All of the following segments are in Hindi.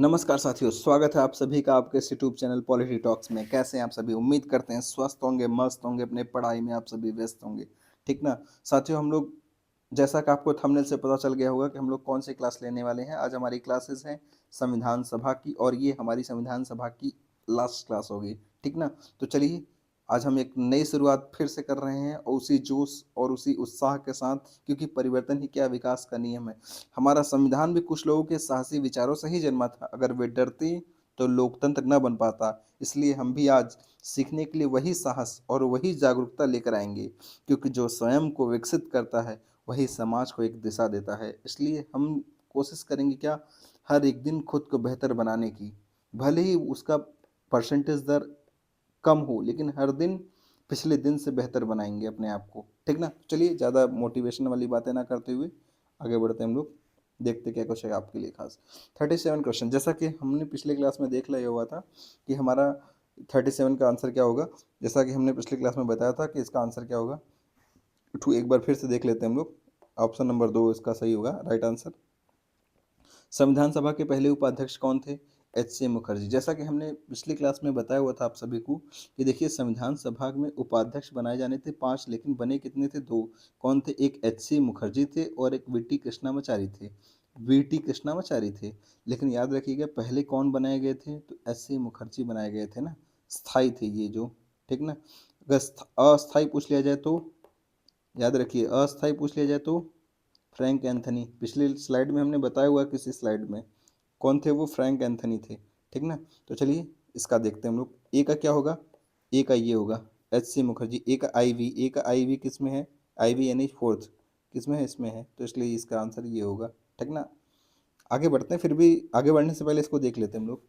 नमस्कार साथियों, स्वागत है आप सभी का आपके इस यूट्यूब चैनल पॉलिटी टॉक्स में। कैसे हैं आप सभी? उम्मीद करते हैं स्वस्थ होंगे, मस्त होंगे, अपने पढ़ाई में आप सभी व्यस्त होंगे, ठीक ना? साथियों, हम लोग जैसा कि आपको थंबनेल से पता चल गया होगा कि हम लोग कौन सी क्लास लेने वाले हैं। आज हमारी क्लासेस हैं संविधान सभा की और ये हमारी संविधान सभा की लास्ट क्लास होगी, ठीक ना? तो चलिए, आज हम एक नई शुरुआत फिर से कर रहे हैं और उसी जोश और उसी उत्साह के साथ, क्योंकि परिवर्तन ही क्या विकास का नियम है। हमारा संविधान भी कुछ लोगों के साहसी विचारों से ही जन्मा था। अगर वे डरते तो लोकतंत्र न बन पाता। इसलिए हम भी आज सीखने के लिए वही साहस और वही जागरूकता लेकर आएंगे, क्योंकि जो स्वयं को विकसित करता है वही समाज को एक दिशा देता है। इसलिए हम कोशिश करेंगे क्या, हर एक दिन खुद को बेहतर बनाने की। भले ही उसका परसेंटेज दर कम हो, लेकिन हर दिन पिछले दिन से बेहतर बनाएंगे अपने आप को, ठीक ना? चलिए, ज़्यादा मोटिवेशन वाली बातें ना करते हुए आगे बढ़ते हैं हम लोग। देखते क्या कुछ है आपके लिए खास। 37 क्वेश्चन, जैसा कि हमने पिछले क्लास में देख लिया हुआ था कि हमारा 37 का आंसर क्या होगा। जैसा कि हमने पिछली क्लास में बताया था कि इसका आंसर क्या होगा, तो एक बार फिर से देख लेते हैं हम लोग। ऑप्शन नंबर 2 इसका सही होगा, राइट आंसर। संविधान सभा के पहले उपाध्यक्ष कौन थे? H C Mukherjee. जैसा कि हमने पिछली क्लास में बताया हुआ था आप सभी को कि देखिए, संविधान सभा में उपाध्यक्ष बनाए जाने थे 5, लेकिन बने कितने थे? 2। कौन थे? एक एच सी मुखर्जी थे और एक वी टी कृष्णामाचारी थे। वी टी कृष्णामाचारी थे। लेकिन याद रखिएगा, पहले कौन बनाए गए थे? तो एच सी मुखर्जी बनाए गए थे ना, स्थायी थे ये जो, ठीक ना? अगर अस्थायी पूछ लिया जाए तो, याद रखिए, अस्थायी पूछ लिया जाए तो फ्रैंक एंथनी। पिछले स्लाइड में हमने बताया हुआ, किसी स्लाइड में कौन थे वो? फ्रैंक एंथनी थे, ठीक ना? तो चलिए, इसका देखते हैं हम लोग। ए का क्या होगा? ए का ये होगा, एच सी मुखर्जी। ए का आई वी, ए का आई वी किस में है? आई वी यानी फोर्थ किस में है? इसमें है, तो इसलिए इसका आंसर ये होगा, ठीक ना? आगे बढ़ते हैं, फिर भी आगे बढ़ने से पहले इसको देख लेते हैं हम लोग।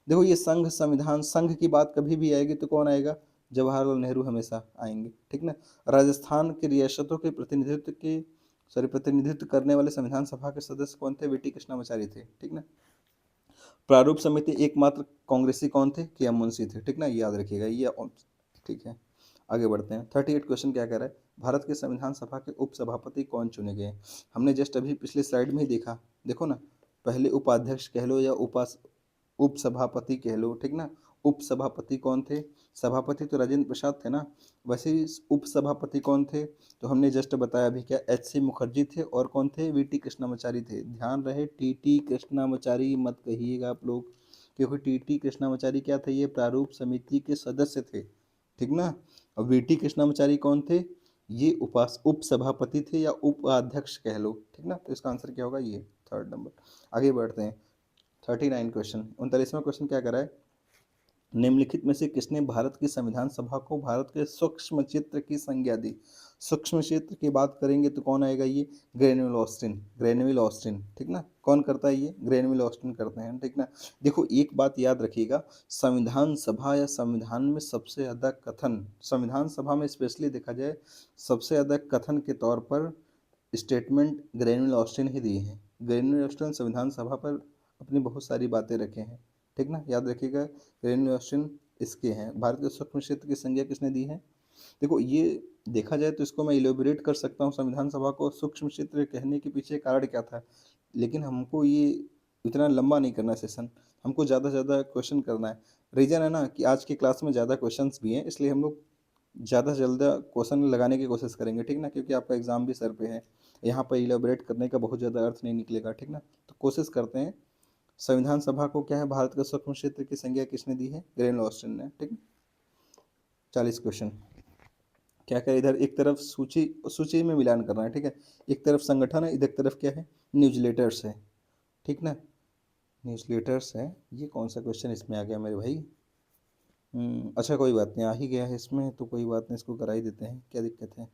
देखो, ये संघ संविधान, संघ की बात कभी भी आएगी तो कौन आएगा? जवाहरलाल नेहरू हमेशा आएंगे, ठीक ना? राजस्थान की रियासतों के प्रतिनिधित्व करने वाले संविधान सभा के सदस्य कौन थे? वीटी कृष्णामाचारी थे, ठीक ना? प्रारूप समिति एकमात्र कांग्रेसी कौन थे? के एम मुंशी थे, ठीक ना? ये याद रखिएगा ये, ठीक है। आगे बढ़ते हैं। 38 क्वेश्चन क्या कह रहा है? भारत के संविधान सभा के उपसभापति कौन चुने गए? हमने जस्ट अभी पिछले स्लाइड में ही देखा, देखो ना, पहले उपाध्यक्ष कह लो या उपसभापति कह लो, ठीक ना? उपसभापति कौन थे? सभापति तो राजेंद्र प्रसाद थे ना। वैसे ही उपसभापति कौन थे? तो हमने जस्ट बताया अभी, क्या एच सी मुखर्जी थे और कौन थे? वी टी कृष्णामाचारी थे। ध्यान रहे, टी टी कृष्णामाचारी मत कहिएगा आप लोग, क्योंकि टी टी कृष्णामाचारी क्या थे? ये प्रारूप समिति के सदस्य थे, ठीक ना? और वी टी कृष्णामाचारी कौन थे? ये उपसभापति थे या उपाध्यक्ष कह लो, ठीक ना? तो इसका आंसर क्या होगा? ये थर्ड नंबर। आगे बढ़ते हैं। 39 क्वेश्चन, 39वां क्वेश्चन क्या कर रहा है? निम्नलिखित में से किसने भारत की संविधान सभा को भारत के सूक्ष्म क्षेत्र की संज्ञा दी? सूक्ष्म क्षेत्र की बात करेंगे तो कौन आएगा? ये ग्रेनविल ऑस्टिन, ग्रेनविल ऑस्टिन, ठीक ना? कौन करता है? ये ग्रेनविल ऑस्टिन करते हैं, ठीक ना? देखो, एक बात याद रखिएगा, संविधान सभा या संविधान में सबसे ज़्यादा कथन, संविधान सभा में स्पेशली देखा जाए, सबसे ज़्यादा कथन के तौर पर स्टेटमेंट ग्रेनविल ऑस्टिन ही दिए हैं। ग्रेनविल ऑस्टिन संविधान सभा पर अपनी बहुत सारी बातें रखे हैं, ठीक ना? याद रखिएगा, ग्रेनविल ऑस्टिन इसके हैं। भारत के सूक्ष्म क्षेत्र की संज्ञा किसने दी है? देखो, ये देखा जाए तो इसको मैं इलेबोरेट कर सकता हूँ, संविधान सभा को सूक्ष्म क्षेत्र कहने के पीछे कारण क्या था, लेकिन हमको ये इतना लंबा नहीं करना सेशन, हमको ज़्यादा से ज़्यादा क्वेश्चन करना है। रीज़न है ना कि आज की क्लास में ज़्यादा क्वेश्चंस भी हैं, इसलिए हम लोग ज़्यादा से ज़्यादा क्वेश्चन लगाने की कोशिश करेंगे, ठीक ना? क्योंकि आपका एग्ज़ाम भी सर पे है, यहाँ पर इलेबोरेट करने का बहुत ज़्यादा अर्थ नहीं निकलेगा, ठीक ना? तो कोशिश करते हैं। संविधान सभा को क्या है, भारत के सूक्ष्म क्षेत्र की संज्ञा किसने दी है? ग्रेन ऑस्टिन ने, ठीक है। 40 क्वेश्चन क्या क्या, इधर एक तरफ सूची सूची में मिलान करना है, ठीक है? एक तरफ संगठन है, इधर तरफ क्या है? न्यूज़लेटर्स है, ठीक ना? न्यूज़लेटर्स है। ये कौन सा क्वेश्चन इसमें आ गया मेरे भाई? अच्छा, कोई बात नहीं, आ ही गया है इसमें तो कोई बात नहीं, इसको करा ही देते हैं, क्या दिक्कत है?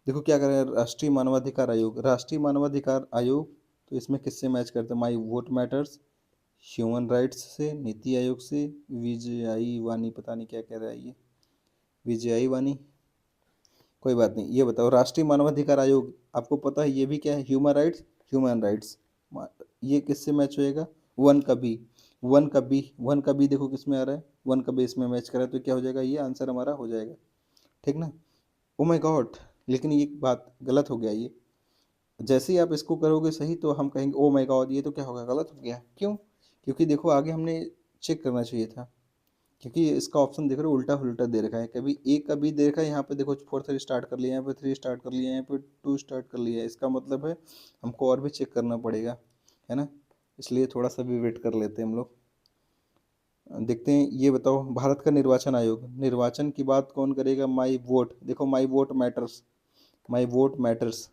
देखो क्या करें, राष्ट्रीय मानवाधिकार आयोग, राष्ट्रीय मानवाधिकार आयोग, तो इसमें किससे मैच करते हैं? माई वोट मैटर्स, ह्यूमन राइट्स से, नीति आयोग से, विजयी वानी, पता नहीं क्या कह रहा है ये, विजयी वानी, कोई बात नहीं। ये बताओ, राष्ट्रीय मानवाधिकार आयोग, आपको पता है ये भी क्या है? ह्यूमन राइट्स, ह्यूमन राइट्स, ये किससे मैच होएगा? वन का बी, वन का बी, वन का बी देखो किस में आ रहा है? वन का बी इसमें मैच करा तो क्या हो जाएगा? ये आंसर हमारा हो जाएगा, ठीक ना? ओ माय गॉड, लेकिन ये बात गलत हो गया। ये जैसे ही आप इसको करोगे सही तो हम कहेंगे ओ माय गॉड, ये तो क्या होगा? गलत हो गया। क्यों? क्योंकि देखो आगे हमने चेक करना चाहिए था, क्योंकि इसका ऑप्शन देख रहे हो उल्टा उल्टा दे रखा है, कभी एक कभी दे रखा है, यहाँ पे देखो 4 3 स्टार्ट कर लिया, यहाँ पे 3 स्टार्ट कर लिया, यहाँ पे 2 स्टार्ट कर लिया, इसका मतलब है हमको और भी चेक करना पड़ेगा, है ना। इसलिए थोड़ा सा भी वेट कर लेते हैं हम लोग। देखते हैं, ये बताओ भारत का निर्वाचन आयोग, निर्वाचन की बात कौन करेगा? माई वोट, देखो माई वोट मैटर्स, माई वोट मैटर्स,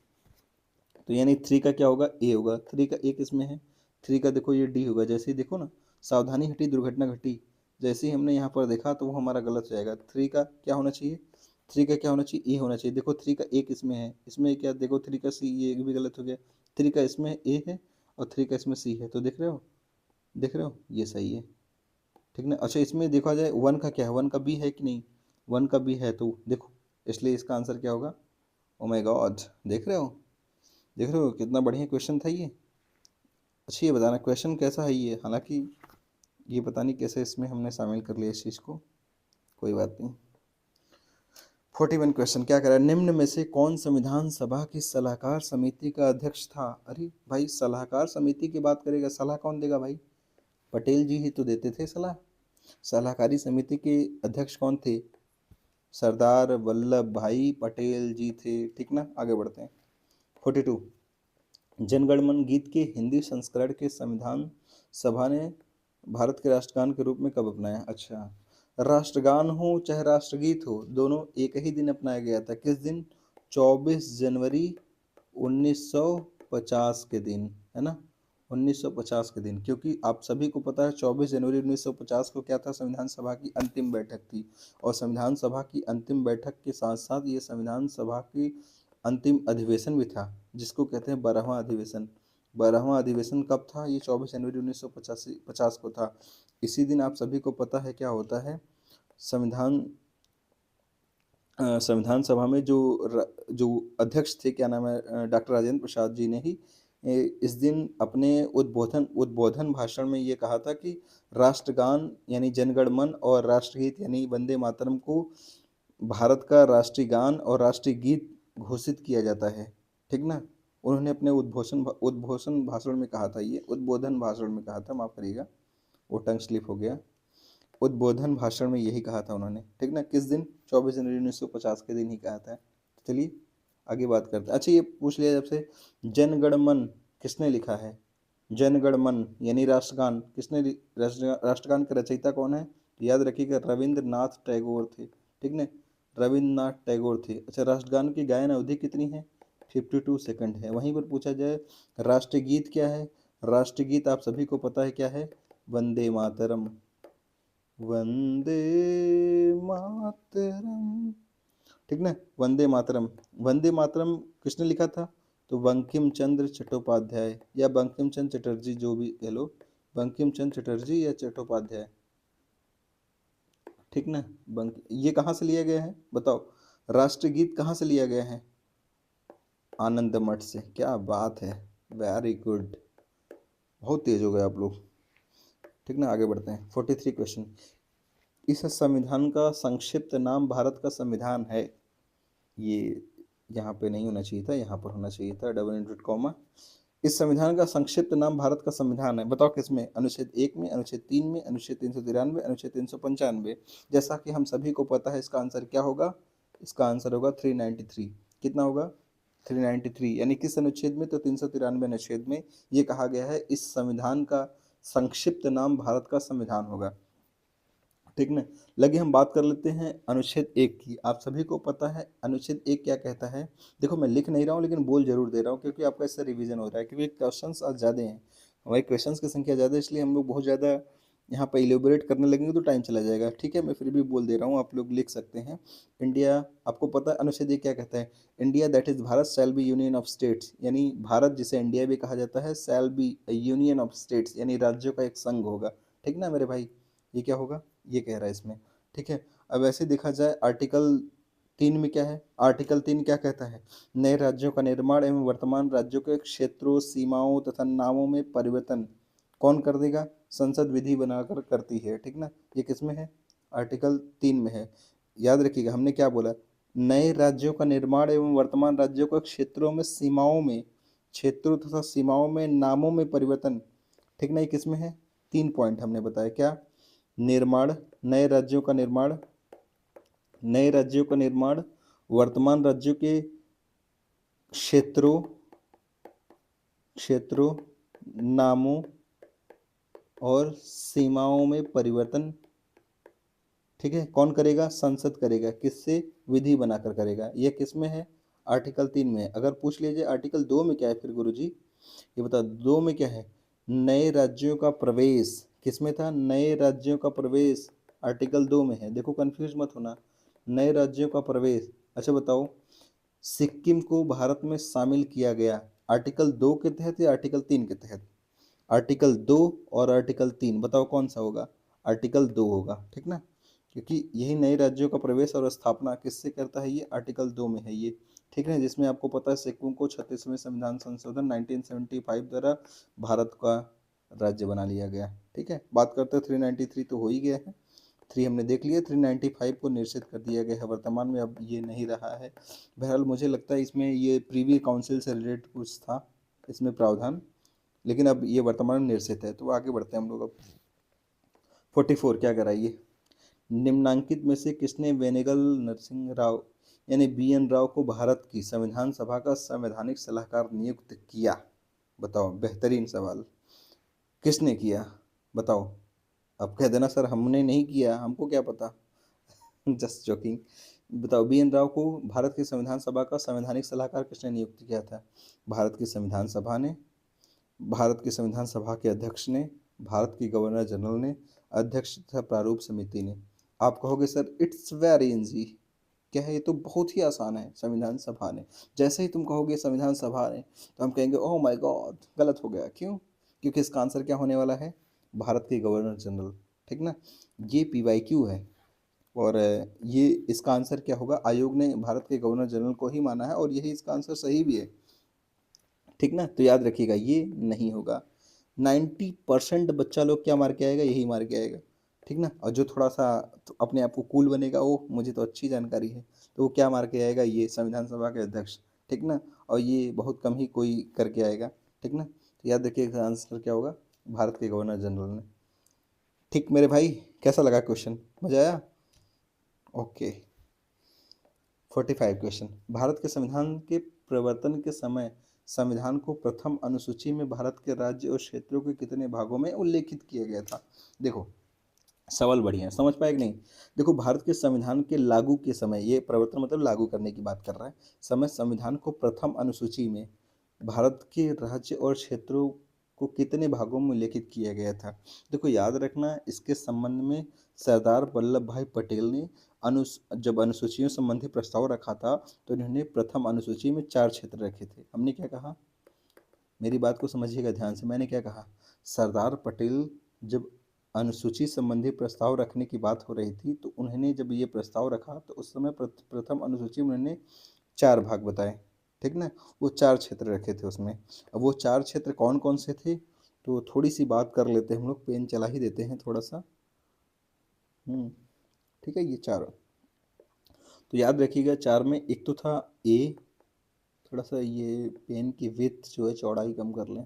तो यानी 3 का क्या होगा? ए होगा। 3 का ए किसमें है? 3 का देखो ये डी होगा। जैसे ही देखो ना, सावधानी हटी दुर्घटना घटी, जैसे ही हमने यहाँ पर देखा तो वो हमारा गलत हो जाएगा। 3 का क्या होना चाहिए? 3 का क्या होना चाहिए? ए होना चाहिए। देखो 3 का ए किसमें है? इसमें क्या? देखो 3 का सी, ये भी गलत हो गया। 3 का इसमें ए है और 3 का इसमें सी है, तो देख रहे हो, देख रहे हो, ये सही है, ठीक ना। अच्छा इसमें देखा जाए 1 का क्या है? 1 का बी है कि नहीं? 1 का बी है, तो देखो इसलिए इसका आंसर क्या होगा? ओ माय गॉड, देख रहे हो, देख रहे हो कितना बढ़िया क्वेश्चन था ये। अच्छा ये बताना क्वेश्चन कैसा है ये, हालांकि ये पता नहीं कैसे इसमें हमने शामिल कर लिया इस चीज़ को, कोई बात नहीं। 41 क्वेश्चन क्या कह रहा है? निम्न में से कौन संविधान सभा की सलाहकार समिति का अध्यक्ष था? अरे भाई सलाहकार समिति की बात करेगा, सलाह कौन देगा भाई? पटेल जी ही तो देते थे सलाह। सलाहकारी समिति के अध्यक्ष कौन थे? सरदार वल्लभ भाई पटेल जी थे, ठीक ना। आगे बढ़ते हैं। 42 जनगण मन गीत के हिंदी संस्करण के संविधान सभा ने भारत के राष्ट्रगान के रूप में कब अपनाया? अच्छा, राष्ट्रगान हो चाहे राष्ट्रगीत हो, दोनों एक ही दिन अपनाया गया था। किस दिन? 24 जनवरी 1950 के दिन, है ना, 1950 के दिन। क्योंकि आप सभी को पता है 24 जनवरी 1950 को क्या था? संविधान सभा की अंतिम बैठक थी, और संविधान सभा की अंतिम बैठक के साथ साथ ये संविधान सभा की अंतिम अधिवेशन भी था, जिसको कहते हैं 12वां अधिवेशन। 12वां अधिवेशन कब था? ये 24 जनवरी 1950 को था। इसी दिन आप सभी को पता है क्या होता है? संविधान संविधान सभा में जो अध्यक्ष थे, क्या नाम है, डॉक्टर राजेंद्र प्रसाद जी ने ही इस दिन अपने उद्बोधन भाषण में ये कहा था कि राष्ट्रगान यानी जनगण मन और राष्ट्रगीत यानी वंदे मातरम को भारत का राष्ट्रीय गान और राष्ट्रीय गीत घोषित किया जाता है, ठीक ना। उन्होंने अपने उद्बोधन भाषण में कहा था, ये उद्बोधन भाषण में कहा था, माफ करिएगा वो टंग स्लिप हो गया। उद्बोधन भाषण में यही कहा था उन्होंने, ठीक ना। किस दिन? 24 जनवरी 1950 के दिन ही कहा था। चलिए आगे बात करते हैं। अच्छा ये पूछ लिया जब से, जनगण मन किसने लिखा है? जनगण मन यानी राष्ट्रगान किसने राष्ट्रगान के रचयिता कौन है? याद रखिएगा रविंद्रनाथ टैगोर थे, ठीक ना, रविंद्रनाथ टैगोर थे। अच्छा राष्ट्रगान की गायन अवधि कितनी है? 52 सेकंड है। वहीं पर पूछा जाए राष्ट्रीय गीत क्या है? राष्ट्रीय गीत आप सभी को पता है क्या है? वंदे मातरम, वंदे मातरम, ठीक ना, वंदे मातरम। वंदे मातरम किसने लिखा था? तो बंकिम चंद्र चट्टोपाध्याय या बंकिम चंद्र चटर्जी, जो भी कह लो, बंकिम चंद्र चटर्जी या चट्टोपाध्याय, ठीक ना। ये कहाँ से लिया गया है बताओ? राष्ट्रगीत कहाँ से लिया गया है? आनंद मठ से। क्या बात है, वेरी गुड, बहुत तेज हो गए आप लोग, ठीक ना। आगे बढ़ते हैं। 43 क्वेश्चन, इस संविधान का संक्षिप्त नाम भारत का संविधान है। ये यहाँ पे नहीं होना चाहिए था, यहाँ पर होना चाहिए था, डबल इंटरेड कॉमा। इस संविधान का संक्षिप्त नाम भारत का संविधान है, बताओ किसमें? अनुच्छेद 1 में, अनुच्छेद 3 में, अनुच्छेद 393, अनुच्छेद 395। जैसा कि हम सभी को पता है इसका आंसर क्या होगा? इसका आंसर होगा 393। कितना होगा? 393। यानी किस अनुच्छेद में? तो 393 अनुच्छेद में ये कहा गया है इस संविधान का संक्षिप्त नाम भारत का संविधान होगा, ठीक ना। लगे हम बात कर लेते हैं अनुच्छेद 1 की। आप सभी को पता है अनुच्छेद 1 क्या कहता है? देखो मैं लिख नहीं रहा हूँ लेकिन बोल जरूर दे रहा हूँ, क्योंकि आपका इससे रिवीजन हो रहा है, क्योंकि क्वेश्चंस आज ज़्यादा हैं, हमारे क्वेश्चंस की संख्या ज़्यादा है, इसलिए हम लोग बहुत ज़्यादा यहाँ पर इलेबोरेट करने लगेंगे तो टाइम चला जाएगा, ठीक है। मैं फिर भी बोल दे रहा हूँ, आप लोग लिख सकते हैं। इंडिया, आपको पता है अनुच्छेद 1 क्या कहता है? India that is Bharat shall be union of states, यानी भारत जिसे इंडिया भी कहा जाता है, shall be union of states यानी राज्यों का एक संघ होगा, ठीक ना मेरे भाई। ये क्या होगा? ये कह रहा है इसमें, ठीक है। अब ऐसे देखा जाए आर्टिकल 3 में क्या है? आर्टिकल 3 क्या कहता है? नए राज्यों का निर्माण एवं वर्तमान राज्यों के क्षेत्रों, सीमाओं तथा नामों में परिवर्तन कौन कर देगा? संसद विधि बनाकर करती है, ठीक ना। ये किसमें है? आर्टिकल 3 में है। याद रखिएगा हमने क्या बोला? नए राज्यों का निर्माण एवं वर्तमान राज्यों के क्षेत्रों में, सीमाओं में, क्षेत्रों तथा सीमाओं में, नामों में परिवर्तन, ठीक ना, ये किसमें है? 3 पॉइंट हमने बताया, क्या? निर्माण, नए राज्यों का निर्माण, नए राज्यों का निर्माण, वर्तमान राज्यों के क्षेत्रों क्षेत्रों नामों और सीमाओं में परिवर्तन। ठीक है, कौन करेगा? संसद करेगा। किससे? विधि बनाकर करेगा। यह किस में है? आर्टिकल 3 में है। अगर पूछ लीजिए आर्टिकल 2 में क्या है, फिर गुरुजी ये बता, 2 में क्या है? नए राज्यों का प्रवेश। किस में था? नए राज्यों का प्रवेश आर्टिकल 2 में है। देखो कंफ्यूज मत होना, नए राज्यों का प्रवेश। अच्छा बताओ, सिक्किम को भारत में शामिल किया गया आर्टिकल 2 के तहत या आर्टिकल 3 के तहत? आर्टिकल 2 और आर्टिकल 3, बताओ कौन सा होगा? आर्टिकल 2 होगा, ठीक ना, क्योंकि यही नए राज्यों का प्रवेश और स्थापना किससे करता है? ये आर्टिकल 2 में है ये, ठीक है, जिसमें आपको पता है सिक्किम को 36वें संविधान संशोधन 1975 द्वारा भारत का राज्य बना लिया गया। ठीक है, बात करते हैं 393 तो हो ही गया है, 3 हमने देख लिया, 395 को निश्चित कर दिया गया है वर्तमान में, अब ये नहीं रहा है। बहरहाल मुझे लगता है इसमें ये प्रीवी काउंसिल से रिलेटेड कुछ था इसमें प्रावधान, लेकिन अब ये वर्तमान में निश्चित है। तो आगे बढ़ते हैं हम लोग अब। 44 क्या कराइए? निम्नांकित में से किसने वेनेगल नरसिंह राव यानी BN राव को भारत की संविधान सभा का संवैधानिक सलाहकार नियुक्त किया? बताओ, बेहतरीन सवाल। किसने किया? बताओ। अब कह देना सर हमने नहीं किया, हमको क्या पता। Just joking. बताओ, BN राव को भारत की संविधान सभा का संवैधानिक सलाहकार किसने नियुक्त किया था? भारत की संविधान सभा ने, भारत की संविधान सभा के अध्यक्ष ने, भारत की गवर्नर जनरल ने, अध्यक्ष तथा प्रारूप समिति ने। आप कहोगे सर इट्स वेरी इजी, क्या है? ये तो बहुत ही आसान है, संविधान सभा ने। जैसे ही तुम कहोगे संविधान सभा ने तो हम कहेंगे ओह माय गॉड, गलत हो गया। क्यों? क्योंकि इसका आंसर क्या होने वाला है? भारत के गवर्नर जनरल, ठीक ना। ये PYQ है, और ये इसका आंसर क्या होगा? आयोग ने भारत के गवर्नर जनरल को ही माना है, और यही इसका आंसर सही भी है, ठीक ना। तो याद रखिएगा ये नहीं होगा। 90% बच्चा लोग क्या मार के आएगा? यही मार के आएगा, ठीक ना। और जो थोड़ा सा तो अपने आप को कूल बनेगा, वो मुझे तो अच्छी जानकारी है, तो वो क्या मार के आएगा? ये संविधान सभा के अध्यक्ष, ठीक ना। और ये बहुत कम ही कोई करके आएगा, ठीक ना। तो याद रखिएगा आंसर क्या होगा? भारत के गवर्नर जनरल ने। ठीक मेरे भाई, कैसा लगा क्वेश्चन? मजा आया? ओके। 45 क्वेश्चन, भारत के संविधान के प्रवर्तन के समय संविधान को प्रथम अनुसूची में भारत के राज्य और क्षेत्रों के कितने भागों में उल्लेखित किया गया था? देखो सवाल बढ़िया है, समझ पाए कि नहीं? देखो, भारत के संविधान के लागू के समय, ये प्रवर्तन मतलब लागू करने की बात कर रहा है, समय संविधान को प्रथम अनुसूची में भारत के राज्य और क्षेत्रों को कितने भागों में उल्लेखित किया गया था? देखो याद रखना, इसके संबंध में सरदार वल्लभ भाई पटेल ने जब अनुसूचियों संबंधी प्रस्ताव रखा था, तो इन्होंने प्रथम अनुसूची में 4 क्षेत्र रखे थे। हमने क्या कहा? मेरी बात को समझिएगा ध्यान से, मैंने क्या कहा? सरदार पटेल जब अनुसूची संबंधी प्रस्ताव रखने की बात हो रही थी, तो उन्होंने जब ये प्रस्ताव रखा तो उस समय प्रथम अनुसूची में उन्होंने 4 भाग बताए, ठीक ना। वो 4 क्षेत्र रखे थे उसमें। अब वो 4 क्षेत्र कौन कौन से थे? तो थोड़ी सी बात कर लेते हैं हम लोग, पेन चला ही देते हैं थोड़ा सा। ठीक है, ये 4 तो याद रखिएगा। 4 में एक तो था ए, थोड़ा सा ये पेन की विड्थ जो है चौड़ाई कम कर लें।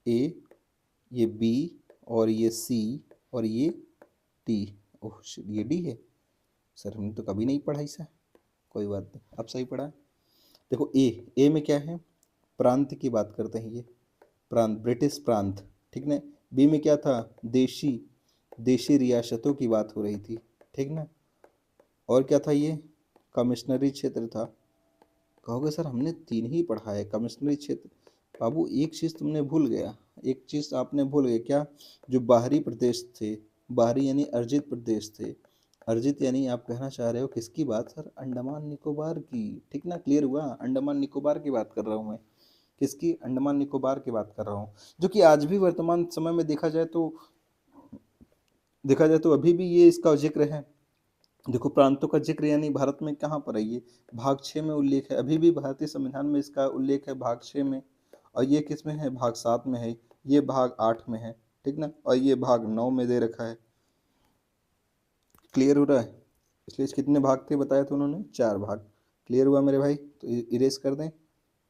ए, ये बी, और ये सी, और ये टी। ओह शिट, ये डी है। सर हमने तो कभी नहीं पढ़ा इसे, कोई बात नहीं, अब सही पढ़ा। देखो ए में क्या है? प्रांत की बात करते हैं, ये प्रांत, ब्रिटिश प्रांत, ठीक ना। बी में क्या था? देशी देशी रियासतों की बात हो रही थी, ठीक ना। और क्या था? ये कमिश्नरी क्षेत्र था। कहोगे सर हमने 3 ही पढ़ा है, कमिश्नरी क्षेत्र। बाबू एक चीज़ तुमने भूल गया, एक चीज़ आपने भूल गए, क्या? जो बाहरी प्रदेश थे, बाहरी यानी अर्जित प्रदेश थे। अर्जित यानी आप कहना चाह रहे हो किसकी बात? सर अंडमान निकोबार की, ठीक ना। क्लियर हुआ? अंडमान निकोबार की बात कर रहा हूँ मैं। किसकी? अंडमान निकोबार की बात कर रहा हूँ, जो कि आज भी वर्तमान समय में देखा जाए तो अभी भी ये इसका जिक्र है। देखो प्रांतों का जिक्र यानी भारत में कहाँ पर है? ये भाग 6 में उल्लेख है, अभी भी भारतीय संविधान में इसका उल्लेख है भाग 6 में। और ये किस में है? भाग 7 में है, ये भाग 8 में है, ठीक ना। और ये भाग 9 में दे रखा है। क्लियर हो रहा है? इसलिए कितने भाग थे बताए थे उन्होंने? 4 भाग। क्लियर हुआ मेरे भाई? तो इरेज कर दें।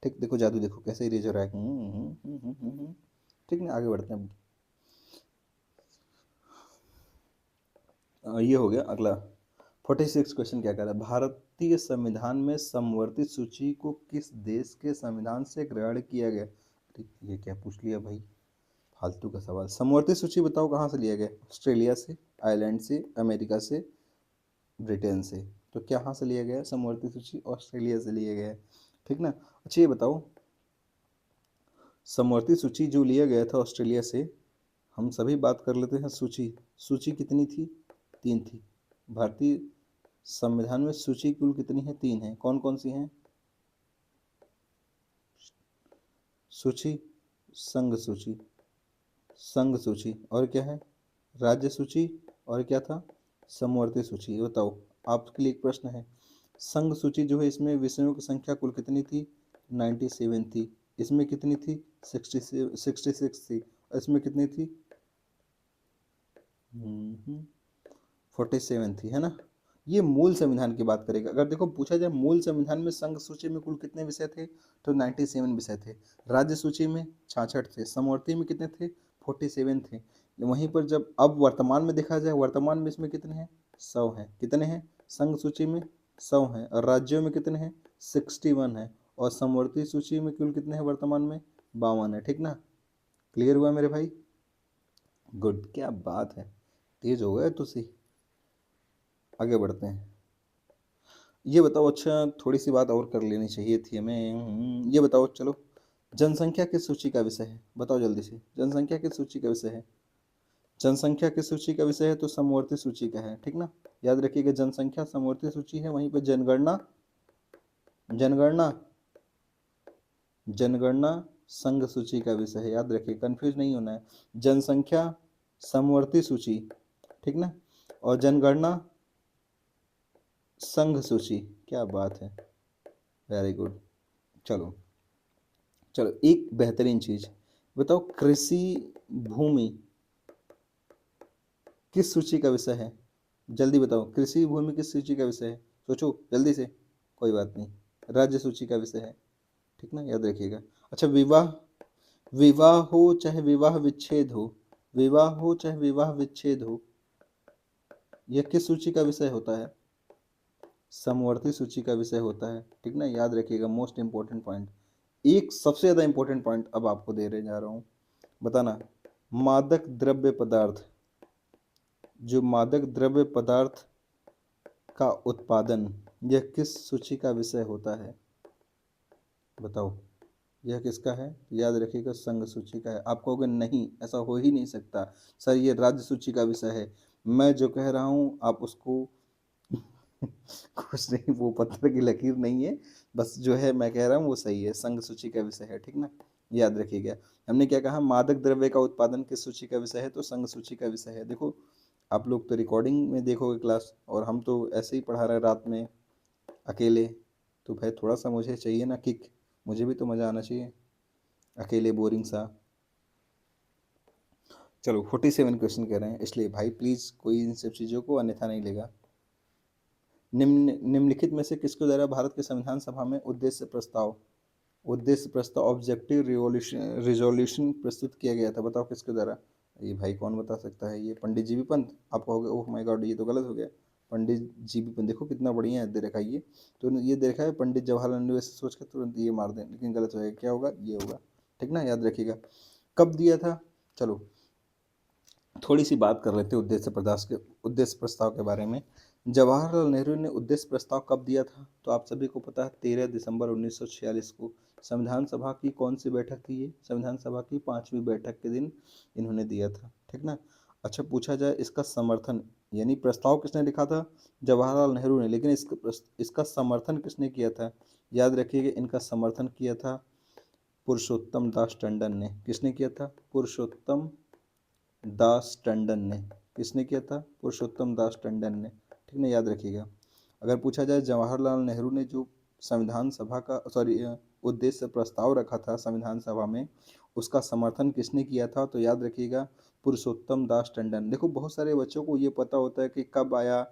ठीक, देखो जादू देखो कैसे इरेज हो रहा है। ठीक ना, आगे बढ़ते हैं। ये हो गया। अगला 46 क्वेश्चन क्या कह रहा है, भारतीय संविधान में समवर्ती सूची को किस देश के संविधान से ग्रहण किया गया। अरे ये क्या पूछ लिया भाई, फालतू का सवाल। समवर्ती सूची बताओ कहाँ से लिया गया, ऑस्ट्रेलिया से, आयरलैंड से, अमेरिका से, ब्रिटेन से। तो क्या कहाँ से लिया गया समवर्ती सूची, ऑस्ट्रेलिया से लिया गया है। ठीक ना। अच्छा ये बताओ, समवर्ती सूची जो लिया गया था ऑस्ट्रेलिया से, हम सभी बात कर लेते हैं सूची। सूची कितनी थी, 3 थी। भारतीय संविधान में सूची कुल कितनी है, 3 है। कौन कौन सी हैं, सूची, संघ सूची, संघ सूची, और क्या है, राज्य सूची, और क्या था, समवर्ती सूची। ये बताओ, आपके लिए एक प्रश्न है, संघ सूची जो है इसमें विषयों की संख्या कुल कितनी थी, 97 थी। इसमें कितनी थी, 66 थी। इसमें कितनी थी, 47 थी, है ना। ये मूल संविधान की बात करेगा। अगर देखो पूछा जाए मूल संविधान में संघ सूची में कुल कितने विषय थे, तो 97 विषय थे। राज्य सूची में 66 थे। समवर्ती में कितने थे, 47 थे। वहीं पर जब अब वर्तमान में देखा जाए, वर्तमान में इसमें कितने हैं, 100 हैं। कितने हैं, संघ सूची में 100 हैं, और राज्यों में कितने हैं, 61 है। और समवर्ती सूची में कुल कितने हैं वर्तमान में, 52 है। ठीक ना, क्लियर हुआ मेरे भाई, गुड, क्या बात है, तेज हो गए तुसी। आगे बढ़ते हैं। ये बताओ, अच्छा थोड़ी सी बात और कर लेनी चाहिए थी हमें। ये बताओ चलो, जनसंख्या किस सूची का विषय है, बताओ जल्दी से, जनसंख्या किस सूची का विषय है। जनसंख्या किस सूची का विषय है, तो समवर्ती सूची का है। ठीक ना, याद रखिएगा, जनसंख्या समवर्ती सूची है। वहीं पर जनगणना, जनगणना, जनगणना संघ सूची का विषय है। याद रखिए, कंफ्यूज नहीं होना है। जनसंख्या समवर्ती सूची, ठीक ना, और जनगणना संघ सूची। क्या बात है, वेरी गुड। चलो चलो, एक बेहतरीन चीज बताओ, कृषि भूमि किस सूची का विषय है, जल्दी बताओ, कृषि भूमि किस सूची का विषय है, सोचो जल्दी से। कोई बात नहीं, राज्य सूची का विषय है। ठीक ना, याद रखिएगा। अच्छा, विवाह, विवाह हो चाहे विवाह विच्छेद हो, विवाह हो चाहे विवाह विच्छेद हो, यह किस सूची का विषय होता है, समवर्ती सूची का विषय होता है। ठीक ना, याद रखिएगा, मोस्ट इंपॉर्टेंट पॉइंट। एक सबसे ज्यादा इंपॉर्टेंट पॉइंट अब आपको दे रहे जा रहा हूं, बताना, मादक द्रव्य पदार्थ, जो मादक द्रव्य पदार्थ का उत्पादन, यह किस सूची का विषय होता है, बताओ, यह किसका है, याद रखिएगा, संघ सूची का है। आप कहोगे नहीं, ऐसा हो ही नहीं सकता सर, ये राज्य सूची का विषय है। मैं जो कह रहा हूं आप उसको कुछ नहीं, वो पत्थर की लकीर नहीं है, बस जो है मैं कह रहा हूँ वो सही है, संघ सूची का विषय है। ठीक ना, याद रखिएगा। हमने क्या कहा, मादक द्रव्य का उत्पादन किस सूची का विषय है, तो संघ सूची का विषय है। देखो आप लोग तो रिकॉर्डिंग में देखोगे क्लास, और हम तो ऐसे ही पढ़ा रहे रात में अकेले, तो भाई थोड़ा सा मुझे चाहिए ना किक, मुझे भी तो मज़ा आना चाहिए, अकेले बोरिंग सा। चलो 47 क्वेश्चन कह रहे हैं, इसलिए भाई प्लीज़ कोई इन सब चीज़ों को अन्यथा नहीं लेगा। निम्नलिखित में से किसके द्वारा भारत के संविधान सभा में उद्देश्य प्रस्ताव, उद्देश्य प्रस्ताव ऑब्जेक्टिव रिजोल्यूशन प्रस्तुत किया गया था, बताओ किसके द्वारा। ये भाई कौन बता सकता है, ये पंडित जी भी पंत। आप कहोगे ओह माय गॉड, ये तो गलत हो गया। पंडित जी भी पंत, देखो कितना बढ़िया है दे रखा है ये, तो ये दे रखा है पंडित जवाहरलाल नेहरू, ऐसे सोच के तुरंत ये मार दें, लेकिन गलत हो जाएगा। क्या होगा, ये होगा। ठीक ना, याद रखिएगा। कब दिया था, चलो थोड़ी सी बात कर लेते हैं उद्देश्य प्रस्ताव के बारे में। जवाहरलाल नेहरू ने उद्देश्य प्रस्ताव कब दिया था, तो आप सभी को पता है 13 दिसंबर 1946 को। संविधान सभा की कौन सी बैठक थी ये, संविधान सभा की 5वीं बैठक के दिन इन्होंने दिया था। ठीक ना। अच्छा पूछा जाए इसका समर्थन, यानी प्रस्ताव किसने लिखा था, जवाहरलाल नेहरू ने, लेकिन इसका समर्थन किसने किया था, याद रखिएगा, इनका समर्थन किया था पुरुषोत्तम दास टंडन ने। किसने किया था, पुरुषोत्तम दास टंडन ने। किसने किया था, पुरुषोत्तम दास टंडन ने। ठीक ना, याद रखिएगा। अगर पूछा जाए जवाहरलाल नेहरू ने जो संविधान सभा का उद्देश्य प्रस्ताव रखा था संविधान सभा में, उसका समर्थन किसने किया था, तो याद रखिएगा, पुरुषोत्तम दास टंडन। देखो बहुत सारे बच्चों को ये पता होता है कि कब आया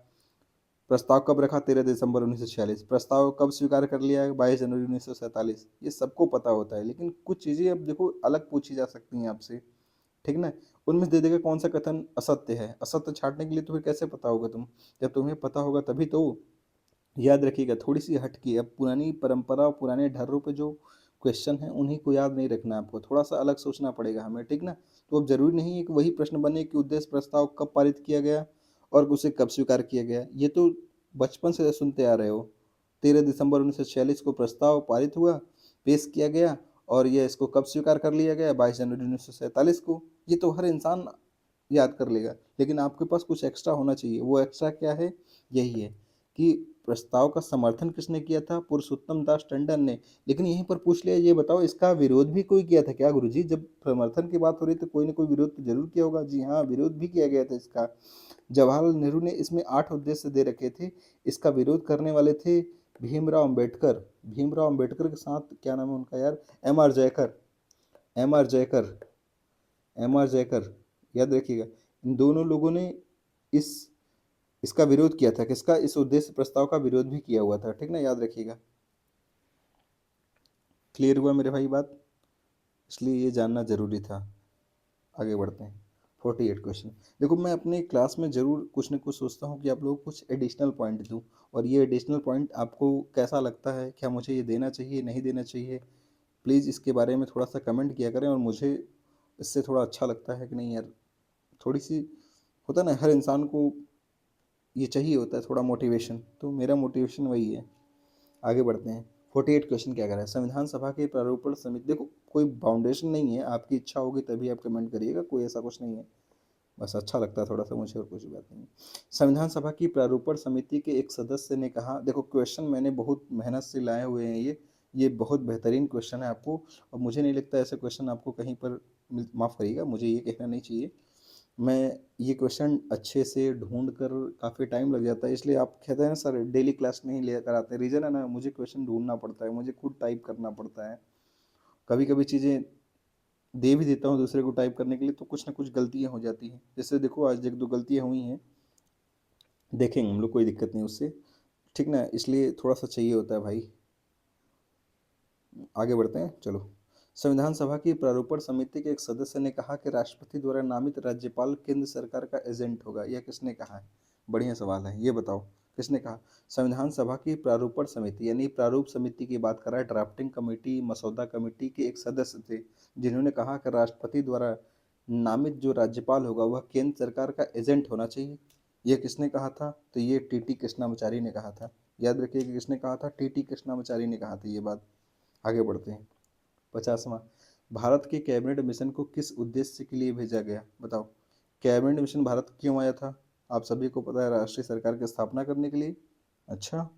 प्रस्ताव कब रखा? 13 दिसंबर 1946। प्रस्ताव कब स्वीकार कर लिया? 22 जनवरी 1947। ये सबको पता होता है, लेकिन कुछ चीज़ें अब देखो अलग पूछी जा सकती हैं आपसे, ठीक ना? उनमें दे देगा कौन सा कथन असत्य है। असत्य छांटने के लिए तुम्हें कैसे पता होगा तुम? जब तुम्हें पता होगा तभी तो। याद रखिएगा, थोड़ी सी हटके, अब पुरानी परंपरा और पुराने ढर्रों पे जो क्वेश्चन है उन्हीं को याद नहीं रखना, आपको थोड़ा सा अलग सोचना पड़ेगा हमें, ठीक ना? तो अब जरूरी नहीं है कि वही प्रश्न बने कि उद्देश्य प्रस्ताव कब पारित किया गया और उसे कब स्वीकार किया गया। ये तो बचपन से सुनते आ रहे हो। 13 दिसंबर 1946 को प्रस्ताव पारित हुआ, पेश किया गया, और ये इसको कब स्वीकार कर लिया गया? 22 जनवरी 1947 को। ये तो हर इंसान याद कर लेगा, लेकिन आपके पास कुछ एक्स्ट्रा होना चाहिए। वो एक्स्ट्रा क्या है? यही है कि प्रस्ताव का समर्थन किसने किया था? पुरुषोत्तम दास टंडन ने। लेकिन यहीं पर पूछ लिया, ये बताओ इसका विरोध भी कोई किया था क्या गुरुजी? जब समर्थन की बात हो रही तो कोई ना कोई विरोध तो जरूर किया होगा। जी हाँ, विरोध भी किया गया था इसका। जवाहरलाल नेहरू ने इसमें 8 उद्देश्य दे रखे थे। इसका विरोध करने वाले थे भीमराव अंबेडकर। भीमराव अंबेडकर के साथ क्या नाम है उनका यार? M R Jayakar. M R Jayakar. M R Jayakar, याद रखिएगा। इन दोनों लोगों ने इस इसका विरोध किया था। किसका? इस उद्देश्य प्रस्ताव का विरोध भी किया हुआ था, ठीक ना? याद रखिएगा। क्लियर हुआ मेरे भाई बात? इसलिए ये जानना जरूरी था। आगे बढ़ते हैं। 48 क्वेश्चन। देखो, मैं अपने क्लास में जरूर कुछ न कुछ सोचता हूँ कि आप लोगों को कुछ एडिशनल पॉइंट दूँ, और ये एडिशनल पॉइंट आपको कैसा लगता है? क्या मुझे ये देना चाहिए, नहीं देना चाहिए? प्लीज़ इसके बारे में थोड़ा सा कमेंट किया करें, और मुझे इससे थोड़ा अच्छा लगता है कि नहीं यार, थोड़ी सी होता ना, हर इंसान को ये चाहिए होता है थोड़ा मोटिवेशन, तो मेरा मोटिवेशन वही है। आगे बढ़ते हैं। 48 क्वेश्चन क्या कर रहा है? संविधान सभा के प्रारूपण समिति। देखो, कोई बाउंडेशन नहीं है, आपकी इच्छा होगी तभी आप कमेंट करिएगा, कोई ऐसा कुछ नहीं है, बस अच्छा लगता है थोड़ा सा मुझे, और कुछ बात नहीं। संविधान सभा की प्रारूपण समिति के एक सदस्य ने कहा, देखो क्वेश्चन मैंने बहुत मेहनत से लाए हुए हैं, ये बहुत बेहतरीन क्वेश्चन है आपको, और मुझे नहीं लगता ऐसे क्वेश्चन आपको कहीं पर माफ़ करिएगा, मुझे ये कहना नहीं चाहिए। मैं ये क्वेश्चन अच्छे से ढूंढ कर काफ़ी टाइम लग जाता है, इसलिए आप कहते हैं ना सर डेली क्लास नहीं ले कर आते, रीज़न है ना, मुझे क्वेश्चन ढूंढना पड़ता है, मुझे खुद टाइप करना पड़ता है। कभी कभी चीज़ें दे भी देता हूँ दूसरे को टाइप करने के लिए, तो कुछ ना कुछ गलतियाँ हो जाती हैं। जैसे देखो आज एक दो गलतियाँ हुई हैं, देखेंगे हम लोग, कोई दिक्कत नहीं उससे, ठीक ना? इसलिए थोड़ा सा चाहिए होता है भाई। आगे बढ़ते हैं, चलो। संविधान सभा की प्रारूपण समिति के एक सदस्य ने कहा कि राष्ट्रपति द्वारा नामित राज्यपाल केंद्र सरकार का एजेंट होगा। यह किसने कहा है? बढ़िया सवाल है, ये बताओ किसने कहा? संविधान सभा की प्रारूपण समिति यानी प्रारूप समिति की बात कर रहा है, ड्राफ्टिंग कमेटी, मसौदा कमेटी के एक सदस्य थे, जिन्होंने कहा कि राष्ट्रपति द्वारा नामित जो राज्यपाल होगा वह केंद्र सरकार का एजेंट होना चाहिए। यह किसने कहा था? तो ये टी कृष्णामाचारी ने कहा था। याद रखिए कि किसने कहा था? टी कृष्णामाचारी ने कहा था ये बात। आगे बढ़ते हैं। 50वां, भारत के कैबिनेट मिशन को किस उद्देश्य के लिए भेजा गया? बताओ। कैबिनेट मिशन भारत क्यों आया था? आप सभी को पता है, राष्ट्रीय सरकार की स्थापना करने के लिए। अच्छा।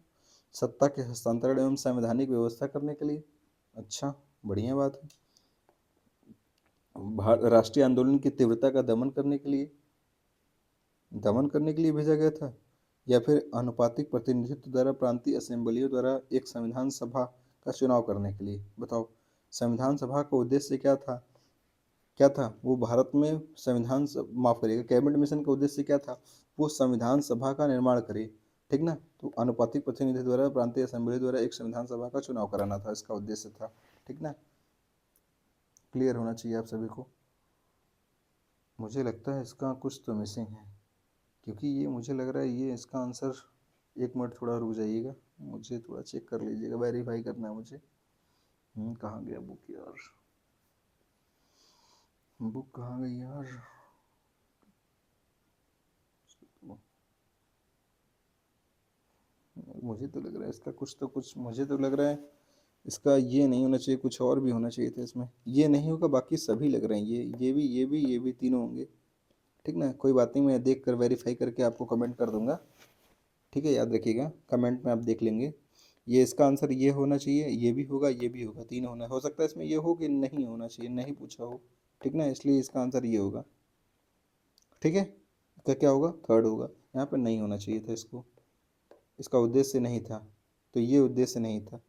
सत्ता के हस्तांतरण एवं संवैधानिक व्यवस्था करने के लिए। अच्छा, बढ़िया बात है। राष्ट्रीय आंदोलन की तीव्रता का दमन करने के लिए। दमन करने के लिए भेजा गया था, या फिर आनुपातिक प्रतिनिधित्व द्वारा प्रांतीय असेंबलियों द्वारा एक संविधान सभा का चुनाव करने के लिए? बताओ। संविधान सभा का उद्देश्य क्या था? क्या था वो? भारत में माफ करिएगा, कैबिनेट मिशन का उद्देश्य क्या था? वो संविधान सभा का निर्माण करे, ठीक ना? तो आनुपातिक प्रतिनिधि द्वारा प्रांतीय असेंबली द्वारा एक संविधान सभा का चुनाव कराना था, इसका उद्देश्य था, ठीक ना? क्लियर होना चाहिए आप सभी को। मुझे लगता है इसका कुछ तो मिसिंग है, क्योंकि ये मुझे लग रहा है ये इसका आंसर, एक मिनट थोड़ा रुक जाइएगा, मुझे थोड़ा चेक कर लीजिएगा, वेरीफाई करना है मुझे। कहाँ गया बुक यार? बुक कहाँ गई यार? मुझे तो लग रहा है इसका कुछ मुझे तो लग रहा है इसका ये नहीं होना चाहिए, कुछ और भी होना चाहिए था इसमें। ये नहीं होगा, बाकी सभी लग रहे हैं, ये भी तीनों होंगे, ठीक ना? कोई बात नहीं, मैं देख कर वेरीफाई करके आपको कमेंट कर दूंगा, ठीक है? याद रखिएगा, कमेंट में आप देख लेंगे। ये इसका आंसर ये होना चाहिए, ये भी होगा, ये भी होगा, तीन होना हो सकता है इसमें, ये हो कि नहीं होना चाहिए, नहीं पूछा हो, ठीक ना? इसलिए इसका आंसर ये होगा, ठीक है? इसका क्या होगा? थर्ड होगा। यहाँ पर नहीं होना चाहिए था इसको, इसका उद्देश्य नहीं था, तो ये उद्देश्य नहीं था।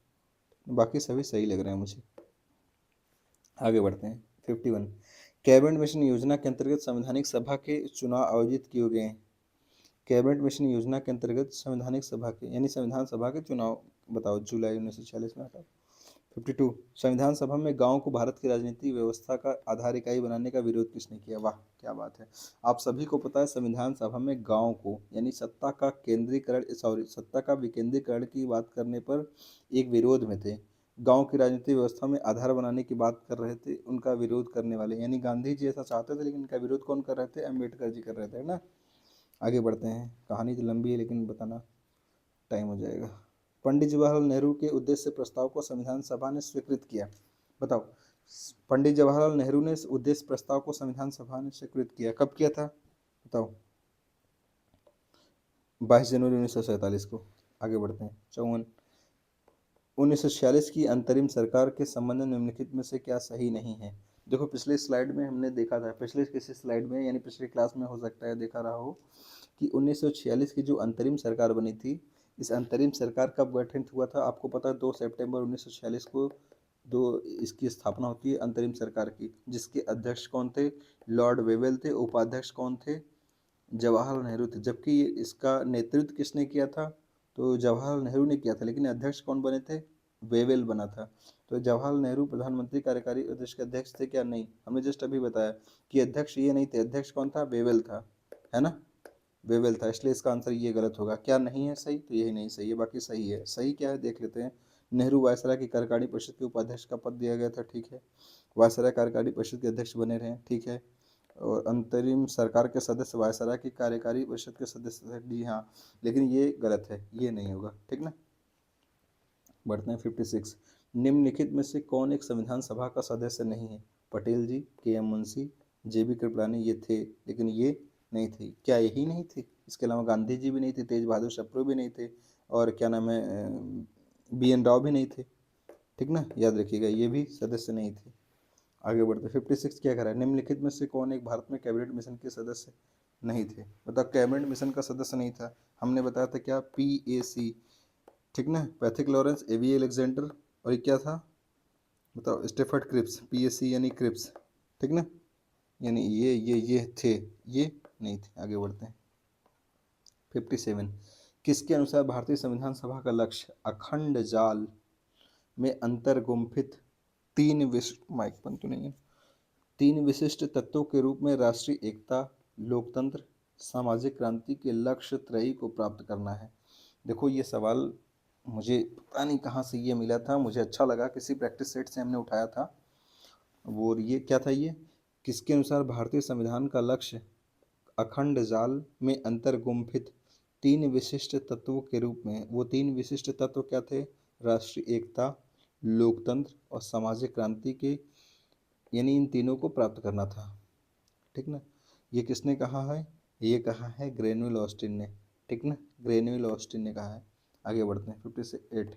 बाकी सभी सही लग रहे हैं मुझे। आगे बढ़ते हैं। 51, कैबिनेट मिशन योजना के अंतर्गत संवैधानिक सभा के चुनाव आयोजित किए गए हैं। कैबिनेट मिशन योजना के अंतर्गत संवैधानिक सभा के यानी संविधान सभा के चुनाव बताओ जुलाई 1946 में हटा। 52 संविधान सभा में गांव को भारत की राजनीतिक व्यवस्था का आधार इकाई बनाने का विरोध किसने किया। वाह क्या बात है। आप सभी को पता है संविधान सभा में गांव को यानी सत्ता का केंद्रीकरण सत्ता का विकेंद्रीकरण की बात करने पर एक विरोध में थे। गांव की राजनीतिक व्यवस्था में आधार बनाने की बात कर रहे थे, उनका विरोध करने वाले यानी गांधी जी ऐसा चाहते थे, लेकिन इनका विरोध कौन कर रहे थे, अम्बेडकर जी कर रहे थे, है ना। आगे बढ़ते हैं, कहानी तो लंबी है लेकिन बताना टाइम हो जाएगा। पंडित जवाहरलाल नेहरू के उद्देश्य प्रस्ताव को संविधान सभा ने स्वीकृत किया। बताओ, पंडित जवाहरलाल नेहरू ने उद्देश्य प्रस्ताव को संविधान सभा ने स्वीकृत किया, कब किया था बताओ। 22 जनवरी 1947 को। आगे बढ़ते हैं। 54 1946 की अंतरिम सरकार के संबंध में निम्नलिखित में से क्या सही नहीं है। देखो पिछले स्लाइड में हमने देखा था, पिछले किसी स्लाइड में यानी पिछली क्लास में हो सकता है देखा रहा हो कि 1946 की जो अंतरिम सरकार बनी थी, इस अंतरिम सरकार कब गठित हुआ था आपको पता है, 2 सितंबर 1946 को इसकी स्थापना होती है अंतरिम सरकार की, जिसके अध्यक्ष कौन थे, लॉर्ड वेवेल थे, उपाध्यक्ष कौन थे, जवाहरलाल नेहरू थे। जबकि इसका नेतृत्व किसने किया था, तो जवाहरलाल नेहरू ने किया था, लेकिन अध्यक्ष कौन बने थे, वेवेल बना था। तो जवाहरलाल नेहरू प्रधानमंत्री कार्यकारी अध्यक्ष के अध्यक्ष थे क्या, नहीं, हमने जस्ट अभी बताया कि अध्यक्ष ये नहीं थे, अध्यक्ष कौन था, वेवेल था, है ना, वेवेल था। इसलिए इसका आंसर ये गलत होगा। क्या नहीं है सही, तो यही नहीं सही है, बाकी सही है। सही क्या है देख लेते हैं। नेहरू वायसराय की कार्यकारी परिषद के उपाध्यक्ष का पद दिया गया था, ठीक है, वायसराय कार्यकारी परिषद के अध्यक्ष बने रहे, ठीक है। और अंतरिम सरकार के सदस्य वायसराय की कार्यकारी परिषद के सदस्य थे, जी हाँ, लेकिन ये गलत है, ये नहीं होगा, ठीक ना। बढ़ते हैं 56 निम्नलिखित में से कौन एक संविधान सभा का सदस्य नहीं है। पटेल जी, के.एम. मुंशी, जे.बी. कृपलानी ये थे, लेकिन ये नहीं थे। क्या यही नहीं थे, इसके अलावा गांधी जी भी नहीं थे, तेज बहादुर सप्रू भी नहीं थे, और क्या नाम है बी.एन. राव भी नहीं थे, ठीक ना, याद रखिएगा ये भी सदस्य नहीं थे। आगे बढ़ते 56 क्या कह रहा है, निम्नलिखित में से कौन एक भारत में कैबिनेट मिशन के सदस्य नहीं थे। बताओ, कैबिनेट मिशन का सदस्य नहीं था, हमने बताया था क्या, PAC, ठीक ना, पैथिक लॉरेंस, एवी अलेक्जेंडर, और ये क्या था बताओ, स्टेफर्ड क्रिप्स, PAC यानी क्रिप्स, ठीक ना, यानी ये थे, ये नहीं थे। आगे बढ़ते हैं 57 किसके अनुसार भारतीय संविधान सभा का लक्ष्य अखंड जाल में अंतर्गुम्फित तीन विशिष्ट माइक बंद तो नहीं है, तीन विशिष्ट तत्वों के रूप में राष्ट्रीय एकता, लोकतंत्र, सामाजिक क्रांति के लक्ष्य त्रयी को प्राप्त करना है। देखो ये सवाल मुझे पता नहीं कहाँ से ये मिला था, मुझे अच्छा लगा, किसी प्रैक्टिस सेट से हमने उठाया था। वो ये क्या था, ये किसके अनुसार भारतीय संविधान का लक्ष्य अखंड जाल में अंतर्गुम्फित तीन विशिष्ट तत्वों के रूप में, वो तीन विशिष्ट तत्व क्या थे, राष्ट्रीय एकता, लोकतंत्र और सामाजिक क्रांति के, यानी इन तीनों को प्राप्त करना था, ठीक ना। ये किसने कहा है, ये कहा है ग्रेनुअल ऑस्टिन ने, ठीक ना, ग्रेनुअल ऑस्टिन ने कहा है। आगे बढ़ते हैं 58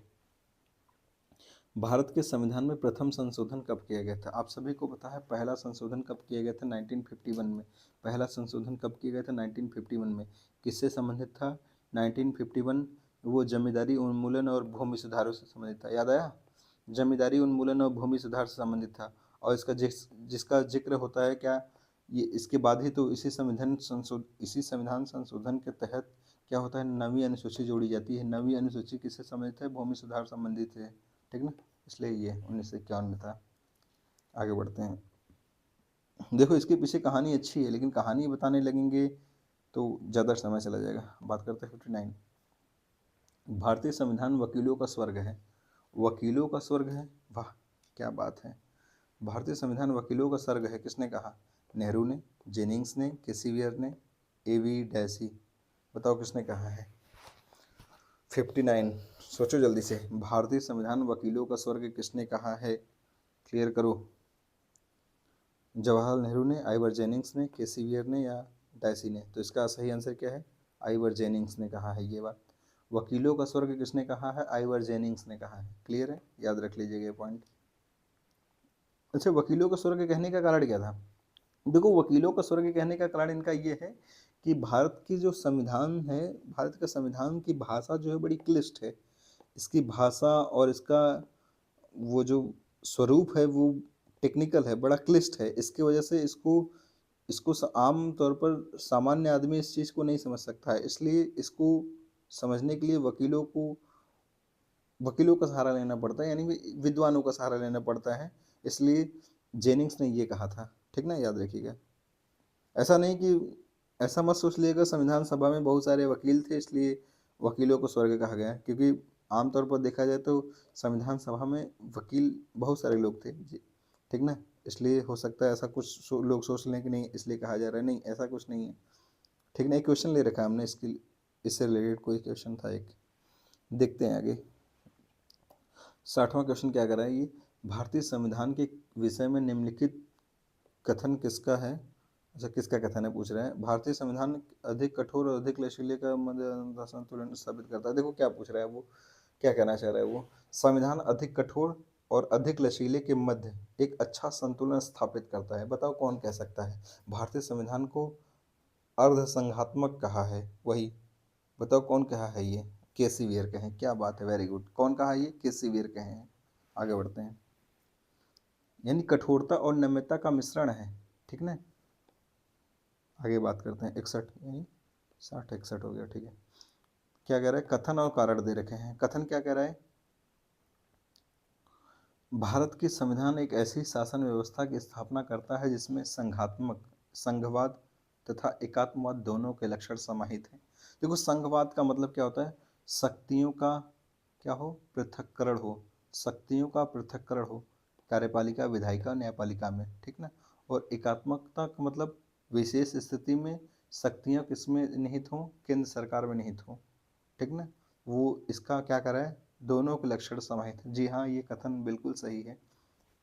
भारत के संविधान में प्रथम संशोधन कब किया गया था। आप सभी को पता है पहला संशोधन कब किया गया था, 1951 में। पहला संशोधन कब किया गया था, 1951 में। किससे संबंधित था 1951, वो जमींदारी उन्मूलन और भूमि सुधारों से संबंधित था, याद आया, जमींदारी उन्मूलन और भूमि सुधार से संबंधित था। और इसका जिसका जिक्र होता है क्या, ये इसके बाद ही तो इसी संविधान संशोधन के तहत क्या होता है, नवी अनुसूची जोड़ी जाती है। नवी अनुसूची किससे संबंधित है, भूमि सुधार संबंधित है, ठीक ना, इसलिए ये 1951 में था। आगे बढ़ते हैं। देखो इसके पीछे कहानी अच्छी है, लेकिन कहानी बताने लगेंगे तो ज़्यादा समय चला जाएगा। बात करते हैं 59 भारतीय संविधान वकीलों का स्वर्ग है। वकीलों का स्वर्ग है, वाह क्या बात है। भारतीय संविधान वकीलों का स्वर्ग है, किसने कहा, नेहरू ने, जेनिंग्स ने, केसीवियर ने, एवी डैसी। बताओ किसने कहा है। 59 सोचो जल्दी से, भारतीय संविधान वकीलों का स्वर्ग किसने कहा है, क्लियर करो। जवाहरलाल नेहरू ने, आइवर जेनिंग्स ने, केसीवियर ने या डैसी ने। तो इसका सही आंसर क्या है, आइवर जेनिंग्स ने कहा है ये बात। वकीलों का स्वर्ग किसने कहा है, आइवर जेनिंग्स ने कहा है, क्लियर है, याद रख लीजिएगा ये पॉइंट। अच्छा, वकीलों का स्वर्ग कहने का कारण क्या था। देखो वकीलों का स्वर्ग कहने का कारण इनका ये है कि भारत की जो संविधान है, भारत के संविधान की भाषा जो है बड़ी क्लिष्ट है। इसकी भाषा और इसका वो जो स्वरूप है वो टेक्निकल है, बड़ा क्लिष्ट है। इसकी वजह से इसको इसको आम तौर पर सामान्य आदमी इस चीज़ को नहीं समझ सकता है, इसलिए इसको समझने के लिए वकीलों का सहारा लेना पड़ता है, यानी विद्वानों का सहारा लेना पड़ता है। इसलिए जेनिंग्स ने ये कहा था, ठीक ना, याद रखिएगा। ऐसा नहीं कि ऐसा मत सोच लीजिएगा संविधान सभा में बहुत सारे वकील थे इसलिए वकीलों को स्वर्ग कहा गया, क्योंकि आमतौर पर देखा जाए तो संविधान सभा में वकील बहुत सारे लोग थे जी, ठीक ना। इसलिए हो सकता है ऐसा कुछ लोग सोच लें कि नहीं इसलिए कहा जा रहा है, नहीं ऐसा कुछ नहीं है, ठीक ना। एक क्वेश्चन ले रखा है हमने इसके, इससे रिलेटेड कोई क्वेश्चन था एक, देखते हैं आगे। 60वां क्वेश्चन क्या कर रहा है ये, भारतीय संविधान के विषय में निम्नलिखित कथन किसका है। अच्छा, किसका कथन है पूछ रहे हैं। भारतीय संविधान अधिक कठोर और अधिक लचीले का मध्य संतुलन स्थापित करता है। देखो क्या पूछ रहा है वो, क्या कहना चाह रहा है वो, संविधान अधिक कठोर और अधिक लचीले के मध्य एक अच्छा संतुलन स्थापित करता है। बताओ कौन कह सकता है भारतीय संविधान को अर्धसंघात्मक कहा है, वही बताओ कौन कहा है ये, केसीवियर कहे। क्या बात है, वेरी गुड। कौन कहा ये, केसीवियर कहे हैं। आगे बढ़ते हैं, यानी कठोरता और नम्रता का मिश्रण है, ठीक ना। आगे बात करते हैं 61, यानी 60 61 हो गया, ठीक है। क्या कह रहा है, कथन और कारण दे रखे हैं। कथन क्या कह रहा है, भारत की संविधान एक ऐसी शासन व्यवस्था की स्थापना करता है जिसमें संघात्मक, संघवाद तथा एकात्मवाद दोनों के लक्षण समाहित हैं। देखो संघवाद का मतलब क्या होता है, शक्तियों का क्या हो, पृथक्करण हो, शक्तियों का पृथक्करण हो, कार्यपालिका विधायिका न्यायपालिका में, ठीक ना। और एकात्मकता का मतलब विशेष स्थिति में शक्तियाँ किसमें निहित हों, केंद्र सरकार में निहित हों, ठीक ना। वो इसका क्या करा है, दोनों के लक्षण समाहित हैं। जी हाँ, ये कथन बिल्कुल सही है,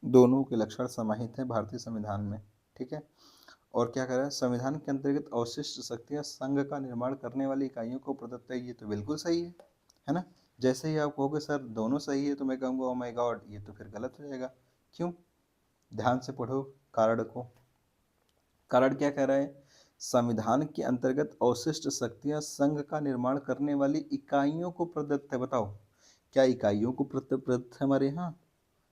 दोनों के लक्षण समाहित हैं भारतीय संविधान में, ठीक है। और क्या कह रहा है, संविधान के अंतर्गत अवशिष्ट शक्तियां संघ का निर्माण करने वाली इकाइयों को प्रदत्त है। ये तो बिल्कुल सही है ना। जैसे ही आप कहोगे सर दोनों सही है, तो मैं कहूँगा ओ माय गॉड ये तो फिर गलत हो जाएगा। क्यों, ध्यान से पढ़ो कारण को। कारण क्या कह रहा है, संविधान के अंतर्गत अवशिष्ट शक्तियां संघ का निर्माण करने वाली इकाइयों को प्रदत्त है। बताओ क्या इकाइयों को प्रदत्त है हमारे यहाँ।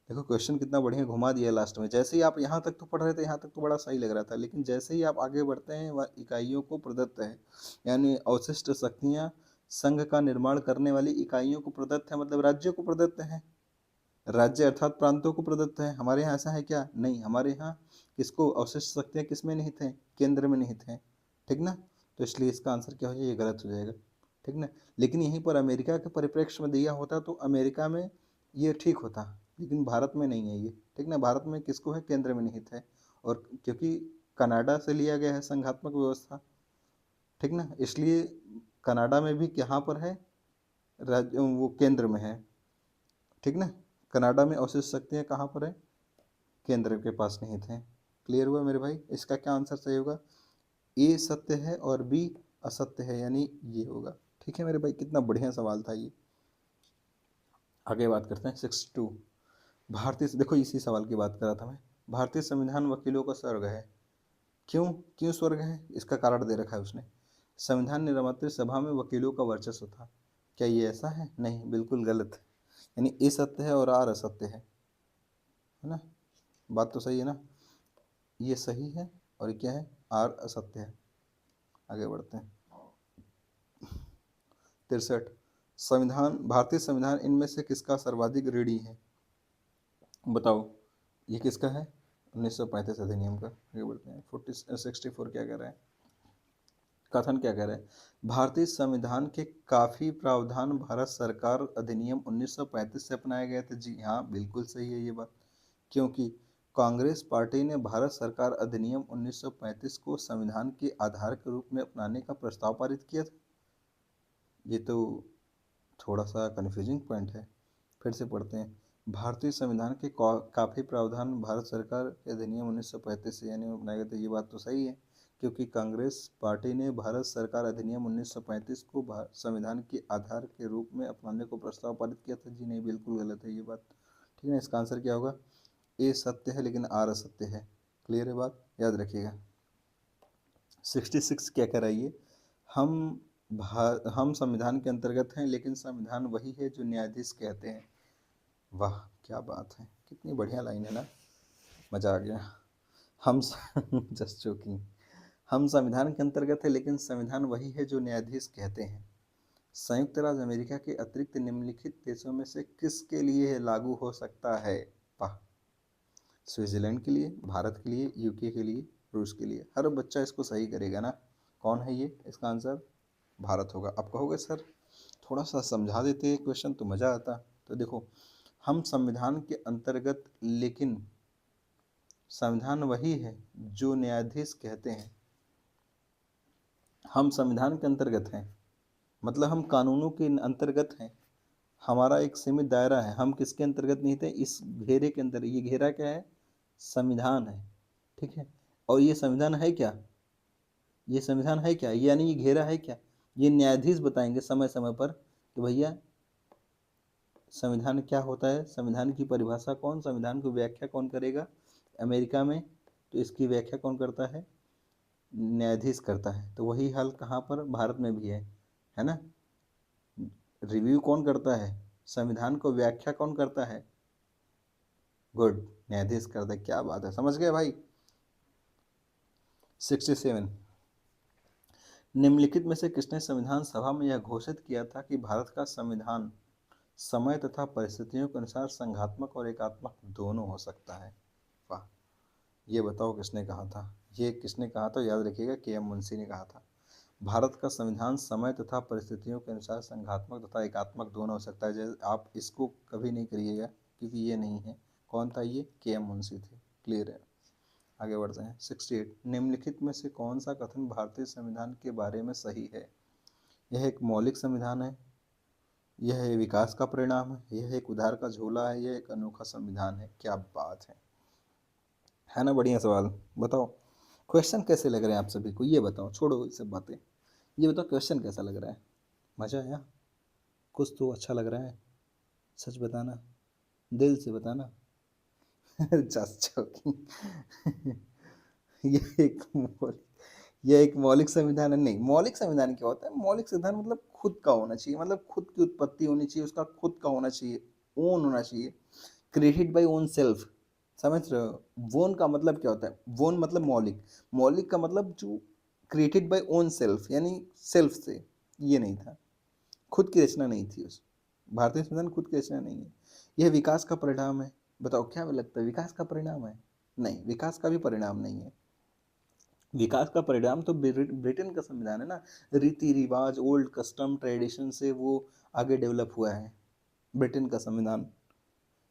देखो क्वेश्चन कितना बढ़िया घुमा दिया लास्ट में। जैसे ही आप यहाँ तक तो पढ़ रहे थे, यहाँ तक तो बड़ा सही लग रहा था, लेकिन जैसे ही आप आगे बढ़ते हैं वह इकाइयों को प्रदत्त है, यानी अवशिष्ट शक्तियाँ संघ का निर्माण करने वाली इकाइयों को प्रदत्त है, मतलब राज्यों को प्रदत्त है। राज्य अर्थात प्रांतों को प्रदत्त है। हमारे यहाँ ऐसा है क्या, नहीं, हमारे यहाँ किसको, अवशिष्ट शक्तियाँ किस में निहित हैं, केंद्र में निहित हैं, ठीक ना। तो इसलिए इसका आंसर क्या हो जाएगा, ये गलत हो जाएगा, ठीक ना। लेकिन यहीं पर अमेरिका के परिप्रेक्ष्य में दिया होता तो अमेरिका में ये ठीक होता, लेकिन भारत में नहीं है ये, ठीक ना। भारत में किसको है, केंद्र में निहित है। और क्योंकि कनाडा से लिया गया है संघात्मक व्यवस्था, ठीक ना, इसलिए कनाडा में भी कहाँ पर है, राज्य वो केंद्र में है, ठीक ना। कनाडा में अवशिष्ट शक्तियाँ कहाँ पर है, केंद्र के पास निहित हैं। क्लियर हुआ मेरे भाई, इसका क्या आंसर सही होगा, ए सत्य है और बी असत्य है, यानी ये होगा, ठीक है मेरे भाई। कितना बढ़िया सवाल था ये। आगे बात करते हैं 62, भारतीय, देखो इसी सवाल की बात कर रहा था मैं। भारतीय संविधान वकीलों का स्वर्ग है। क्यों, क्यों स्वर्ग है, इसका कारण दे रखा है उसने। संविधान निर्माता सभा में वकीलों का वर्चस्व था। क्या ये ऐसा है, नहीं, बिल्कुल गलत है। यानी ए सत्य है और आर असत्य है ना। बात तो सही है ना, ये सही है और ये क्या है, आर असत्य है। आगे बढ़ते हैं 63, संविधान, भारतीय संविधान इनमें से किसका सर्वाधिक ऋणी है। बताओ ये किसका है, 1935 अधिनियम का। आगे बढ़ते हैं 64 क्या कह रहा है, कथन क्या कह रहा है, भारतीय संविधान के काफी प्रावधान भारत सरकार अधिनियम 1935 से अपनाए गए थे। जी हाँ, बिल्कुल सही है ये बात, क्योंकि कांग्रेस पार्टी ने भारत सरकार अधिनियम 1935 को संविधान के आधार के रूप में अपनाने का प्रस्ताव पारित किया था। ये तो थोड़ा सा कन्फ्यूजिंग पॉइंट है, फिर से पढ़ते हैं। भारतीय संविधान के काफ़ी प्रावधान भारत सरकार के अधिनियम 1935 से यानी अपनाए गए थे। ये बात तो सही है, क्योंकि कांग्रेस पार्टी ने भारत सरकार अधिनियम 1935 को संविधान के आधार के रूप में अपनाने को प्रस्ताव पारित किया था। जी नहीं, बिल्कुल गलत है ये बात, ठीक है। इसका आंसर क्या होगा, ए सत्य है लेकिन आर असत्य है। क्लियर है बात, याद रखिएगा। 66 क्या कह रहा है ये, हम हम संविधान के अंतर्गत हैं लेकिन संविधान वही है जो न्यायाधीश कहते हैं। वाह क्या बात है, कितनी बढ़िया लाइन है ना, मज़ा आ गया। हम जस्ट जोकिंग, हम संविधान के अंतर्गत है, लेकिन संविधान वही है जो न्यायाधीश कहते हैं। संयुक्त राज्य अमेरिका के अतिरिक्त निम्नलिखित देशों में से किसके लिए लागू हो सकता है? वाह। स्विट्जरलैंड के लिए, भारत के लिए, यूके के लिए, रूस के लिए। हर बच्चा इसको सही करेगा ना। कौन है ये? इसका आंसर भारत होगा। आप कहोगे सर थोड़ा सा समझा देते क्वेश्चन तो मज़ा आता। तो देखो, हम संविधान के अंतर्गत, लेकिन संविधान वही है जो न्यायाधीश कहते हैं। हम संविधान के अंतर्गत हैं, मतलब हम कानूनों के अंतर्गत हैं। हमारा एक सीमित दायरा है। हम किसके अंतर्गत नहीं थे? इस घेरे के अंदर। ये घेरा क्या है? संविधान है। ठीक है। और ये संविधान है क्या? ये संविधान है क्या? यानी ये घेरा है क्या? ये न्यायाधीश बताएंगे समय समय पर कि भैया संविधान क्या होता है, संविधान की परिभाषा कौन, संविधान की व्याख्या कौन करेगा। अमेरिका में तो इसकी व्याख्या कौन करता है? न्यायाधीश करता है। तो वही हाल कहाँ पर? भारत में भी है ना। रिव्यू कौन करता है? संविधान को व्याख्या कौन करता है? गुड, न्यायाधीश करता है। क्या बात है, समझ गए भाई। 67, निम्नलिखित में से किसने संविधान सभा में यह घोषित किया था कि भारत का संविधान समय तथा परिस्थितियों के अनुसार संघात्मक और एकात्मक दोनों हो सकता है? वाह। ये बताओ किसने कहा था? ये किसने कहा था? याद रखिएगा, के.एम. मुंशी ने कहा था। भारत का संविधान समय तथा परिस्थितियों के अनुसार संघात्मक तथा एकात्मक दोनों हो सकता है। जैसे आप इसको कभी नहीं करिएगा क्योंकि ये नहीं है। कौन था ये? के.एम. मुंशी थे। क्लियर है। आगे बढ़ते हैं। 68, निम्नलिखित में से कौन सा कथन भारतीय संविधान के बारे में सही है? यह एक मौलिक संविधान है, यह विकास का परिणाम है, यह एक उधार का झोला है, यह एक अनोखा संविधान है। क्या बात है ना। बढ़िया सवाल। बताओ क्वेश्चन कैसे लग रहे हैं आप सभी को? ये बताओ, छोड़ो ये सब बातें। ये बताओ क्वेश्चन कैसा लग रहा है? मज़ा आया? कुछ तो अच्छा लग रहा है? सच बताना, दिल से बताना। Just joking. ये एक मौलिक ये एक मौलिक संविधान है? नहीं। मौलिक संविधान क्या होता है? मौलिक संविधान मतलब खुद का होना चाहिए, मतलब खुद की उत्पत्ति होनी चाहिए, उसका खुद का होना चाहिए, ओन होना चाहिए, क्रिएटेड बाय ओन सेल्फ। समझ रहे हो? वोन का मतलब क्या होता है? वोन मतलब मौलिक। मौलिक का मतलब जो क्रिएटेड बाय ओन सेल्फ, यानी सेल्फ से। ये नहीं था, खुद की रचना नहीं थी। उस भारतीय संविधान खुद की रचना नहीं है। यह विकास का परिणाम है। बताओ क्या लगता है? विकास का परिणाम है? नहीं, विकास का भी परिणाम नहीं है। विकास का परिणाम तो ब्रिटेन का संविधान है ना। रीति रिवाज, ओल्ड कस्टम, ट्रेडिशन से वो आगे डेवलप हुआ है ब्रिटेन का संविधान।